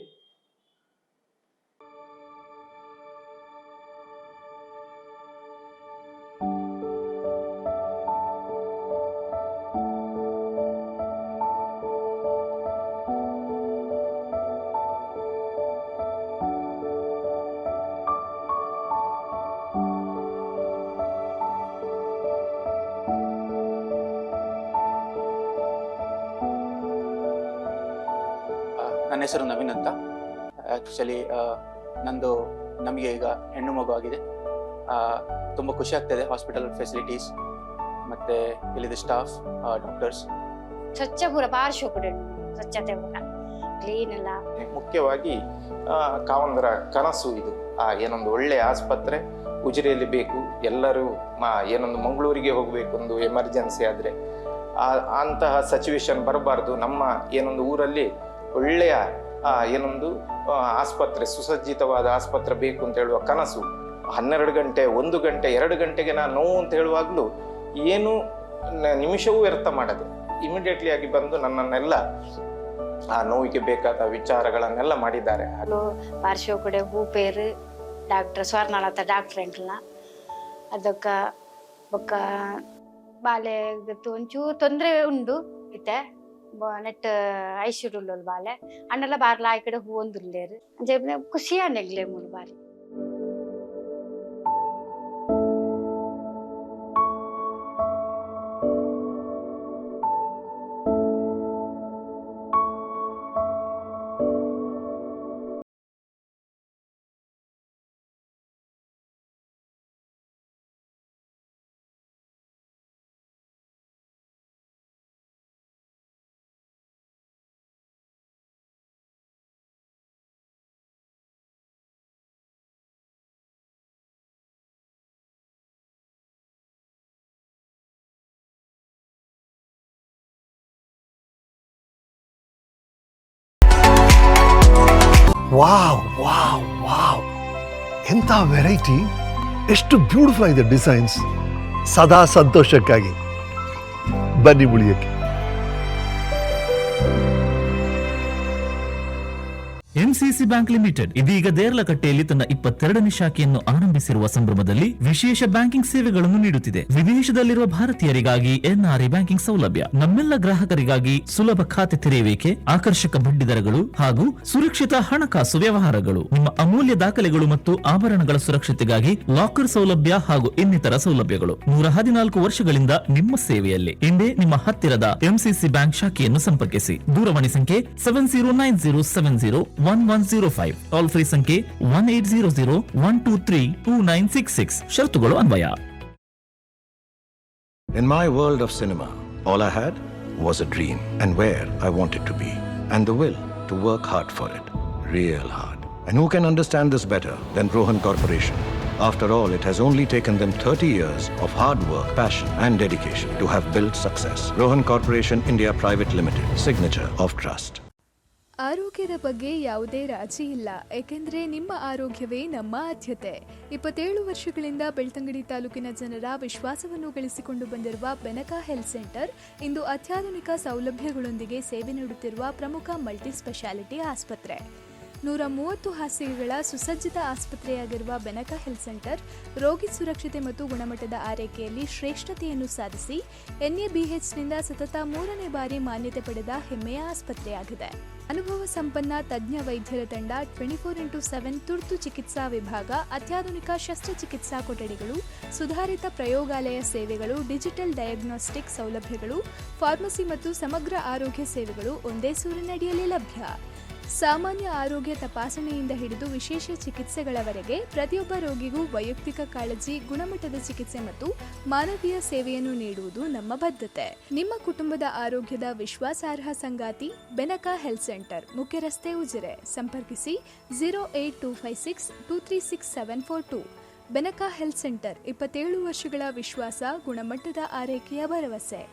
[SPEAKER 3] ನನ್ನ ಹೆಸರು ನವೀನ್ ಅಂತ. ಆ್ಯಕ್ಚುಲಿ ನಮಗೆ ಈಗ ಹೆಣ್ಣು ಮಗು ಆಗಿದೆ. ತುಂಬ ಖುಷಿ ಆಗ್ತದೆ. ಹಾಸ್ಪಿಟಲ್ ಫೆಸಿಲಿಟೀಸ್ ಮತ್ತು ಇಲ್ಲಿದೆ ಸ್ಟಾಫ್, ಡಾಕ್ಟರ್ಸ್
[SPEAKER 4] ಸ್ವಚ್ಛ ಪೂರ ಭಾರಿ ಶೋಕುಡು, ಸ್ವಚ್ಛತೆ ಪೂರ ಕ್ಲೀನ್ ಎಲ್ಲ.
[SPEAKER 5] ಮುಖ್ಯವಾಗಿ ಕಾವಂದರ ಕನಸು ಇದು. ಏನೊಂದು ಒಳ್ಳೆಯ ಆಸ್ಪತ್ರೆ ಉಜಿರೆಯಲ್ಲಿ ಬೇಕು. ಎಲ್ಲರೂ ಏನೊಂದು ಮಂಗಳೂರಿಗೆ ಹೋಗಬೇಕು, ಒಂದು ಎಮರ್ಜೆನ್ಸಿ ಆದರೆ ಅಂತಹ ಸಿಚುವೇಶನ್ ಬರಬಾರ್ದು. ನಮ್ಮ ಏನೊಂದು ಊರಲ್ಲಿ ಒಳ್ಳೆಯ ಏನೊಂದು ಆಸ್ಪತ್ರೆ, ಸುಸಜ್ಜಿತವಾದ ಆಸ್ಪತ್ರೆ ಬೇಕು ಅಂತ ಹೇಳುವ ಕನಸು 12 ಗಂಟೆ 1 ಗಂಟೆ 2 ಗಂಟೆಗೆ ನಾನು ನೋವು ಅಂತ ಹೇಳುವಾಗಲೂ ಏನು ನಿಮಿಷವೂ ವ್ಯರ್ಥ ಮಾಡದೆ ಇಮಿಡಿಯೇಟ್ಲಿ ಆಗಿ ಬಂದು ನನ್ನನ್ನೆಲ್ಲ ಆ ನೋವಿಗೆ ಬೇಕಾದ ವಿಚಾರಗಳನ್ನೆಲ್ಲ ಮಾಡಿದ್ದಾರೆ.
[SPEAKER 4] ಪಾರ್ಶ್ವ ಕೂಡ ಭೂಪೇರು ಡಾಕ್ಟರ್ ಸ್ವರ್ಣಲತಾ ಡಾಕ್ಟರ್ ಎಂಟ್ಲ ಅದಕ್ಕೆ ಬೊಕ್ಕ ಬಾಲೆ ಒಂಚೂರು ತೊಂದರೆ ಉಂಡು ಇತ್ತೆ ನೆಟ್ ಐಶ್ವರ್ಯ ಬಾಲೆ ಅಂಡೆಲ್ಲ ಬಾರ್ಲ ಆ ಕಡೆ ಹೂ ಒಂದುಲ್ಲೇರು ಖುಷಿ ನೆಗ್ಲೆ ಮೂರು ಬಾರಿ.
[SPEAKER 6] ವಾವ್ ವಾವ್ ವಾವ್, ಎಂಥ ವೆರೈಟಿ, ಎಷ್ಟು ಬ್ಯೂಟಿಫುಲ್ ಆಗಿದೆ ಡಿಸೈನ್ಸ್. ಸದಾ ಸಂತೋಷಕ್ಕಾಗಿ ಬನ್ನಿ ಉಳಿಯಕ್ಕೆ.
[SPEAKER 7] ಎಂಸಿಸಿ ಬ್ಯಾಂಕ್ ಲಿಮಿಟೆಡ್ ಇದೀಗ ದೇರ್ಲಕಟ್ಟೆಯಲ್ಲಿ ತನ್ನ 22ನೇ ಶಾಖೆಯನ್ನು ಆರಂಭಿಸಿರುವ ಸಂಭ್ರಮದಲ್ಲಿ ವಿಶೇಷ ಬ್ಯಾಂಕಿಂಗ್ ಸೇವೆಗಳನ್ನು ನೀಡುತ್ತಿದೆ. ವಿದೇಶದಲ್ಲಿರುವ ಭಾರತೀಯರಿಗಾಗಿ ಎನ್ಆರ್ಐ ಬ್ಯಾಂಕಿಂಗ್ ಸೌಲಭ್ಯ, ನಮ್ಮೆಲ್ಲ ಗ್ರಾಹಕರಿಗಾಗಿ ಸುಲಭ ಖಾತೆ ತೆರೆಯುವಿಕೆ, ಆಕರ್ಷಕ ಬಡ್ಡಿ ದರಗಳು ಹಾಗೂ ಸುರಕ್ಷಿತ ಹಣಕಾಸು ವ್ಯವಹಾರಗಳು. ನಿಮ್ಮ ಅಮೂಲ್ಯ ದಾಖಲೆಗಳು ಮತ್ತು ಆಭರಣಗಳ ಸುರಕ್ಷತೆಗಾಗಿ ಲಾಕರ್ ಸೌಲಭ್ಯ ಹಾಗೂ ಇನ್ನಿತರ ಸೌಲಭ್ಯಗಳು. 114 ವರ್ಷಗಳಿಂದ ನಿಮ್ಮ ಸೇವೆಯಲ್ಲಿ. ಇಂದೇ ನಿಮ್ಮ ಹತ್ತಿರದ ಎಂಸಿಸಿ ಬ್ಯಾಂಕ್ ಶಾಖೆಯನ್ನು ಸಂಪರ್ಕಿಸಿ. ದೂರವಾಣಿ ಸಂಖ್ಯೆ 7090701105. ಟೋಲ್ ಫ್ರೀ ಸಂಖ್ಯೆ 1800-123-2966. ಷರತ್ತುಗಳು ಅನ್ವಯ.
[SPEAKER 8] In my world of cinema, all I had was a dream and where I wanted to be, and the will to work hard for it, real hard. And who can understand this better than Rohan Corporation? After all, it has only taken them 30 years of hard work, passion and dedication to have built success. Rohan Corporation India Private Limited, signature of trust.
[SPEAKER 9] ಆರೋಗ್ಯದ ಬಗ್ಗೆ ಯಾವುದೇ ರಾಜಿ ಇಲ್ಲ, ಏಕೆಂದರೆ ನಿಮ್ಮ ಆರೋಗ್ಯವೇ ನಮ್ಮ ಆದ್ಯತೆ. 27 ವರ್ಷಗಳಿಂದ ಬೆಳ್ತಂಗಡಿ ತಾಲೂಕಿನ ಜನರ ವಿಶ್ವಾಸವನ್ನು ಗಳಿಸಿಕೊಂಡು ಬಂದಿರುವ ಬೆನಕ ಹೆಲ್ತ್ ಸೆಂಟರ್ ಇಂದು ಅತ್ಯಾಧುನಿಕ ಸೌಲಭ್ಯಗಳೊಂದಿಗೆ ಸೇವೆ ನೀಡುತ್ತಿರುವ ಪ್ರಮುಖ ಮಲ್ಟಿ ಸ್ಪೆಷಾಲಿಟಿ ಆಸ್ಪತ್ರೆ. 130 ಹಾಸಿಗೆಗಳ ಸುಸಜ್ಜಿತ ಆಸ್ಪತ್ರೆಯಾಗಿರುವ ಬೆನಕ ಹೆಲ್ತ್ ಸೆಂಟರ್ ರೋಗಿ ಸುರಕ್ಷತೆ ಮತ್ತು ಗುಣಮಟ್ಟದ ಆರೈಕೆಯಲ್ಲಿ ಶ್ರೇಷ್ಠತೆಯನ್ನು ಸಾಧಿಸಿ NABHನಿಂದ ಸತತ 3ನೇ ಬಾರಿ ಮಾನ್ಯತೆ ಪಡೆದ ಹೆಮ್ಮೆಯ ಆಸ್ಪತ್ರೆಯಾಗಿದೆ. ಅನುಭವ ಸಂಪನ್ನ ತಜ್ಞ ವೈದ್ಯರ ತಂಡ, 24x7 ತುರ್ತು ಚಿಕಿತ್ಸಾ ವಿಭಾಗ, ಅತ್ಯಾಧುನಿಕ ಶಸ್ತ್ರಚಿಕಿತ್ಸಾ ಕೊಠಡಿಗಳು, ಸುಧಾರಿತ ಪ್ರಯೋಗಾಲಯ ಸೇವೆಗಳು, ಡಿಜಿಟಲ್ ಡಯಾಗ್ನೋಸ್ಟಿಕ್ ಸೌಲಭ್ಯಗಳು, ಫಾರ್ಮಸಿ ಮತ್ತು ಸಮಗ್ರ ಆರೋಗ್ಯ ಸೇವೆಗಳು ಒಂದೇ ಸೂರಿನಡಿಯಲ್ಲಿ ಲಭ್ಯ. ಸಾಮಾನ್ಯ ಆರೋಗ್ಯ ತಪಾಸಣೆಯಿಂದ ಹಿಡಿದು ವಿಶೇಷ ಚಿಕಿತ್ಸೆಗಳವರೆಗೆ ಪ್ರತಿಯೊಬ್ಬ ರೋಗಿಗೂ ವೈಯಕ್ತಿಕ ಕಾಳಜಿ, ಗುಣಮಟ್ಟದ ಚಿಕಿತ್ಸೆ ಮತ್ತು ಮಾನವೀಯ ಸೇವೆಯನ್ನು ನೀಡುವುದು ನಮ್ಮ ಬದ್ಧತೆ. ನಿಮ್ಮ ಕುಟುಂಬದ ಆರೋಗ್ಯದ ವಿಶ್ವಾಸಾರ್ಹ ಸಂಗಾತಿ ಬೆನಕ ಹೆಲ್ತ್ ಸೆಂಟರ್, ಮುಖ್ಯ ರಸ್ತೆ, ಉಜಿರೆ. ಸಂಪರ್ಕಿಸಿ 08256236742. ಬೆನಕ ಹೆಲ್ತ್ ಸೆಂಟರ್ 27 ವರ್ಷಗಳ ವಿಶ್ವಾಸ, ಗುಣಮಟ್ಟದ ಆರೈಕೆಯ ಭರವಸೆ.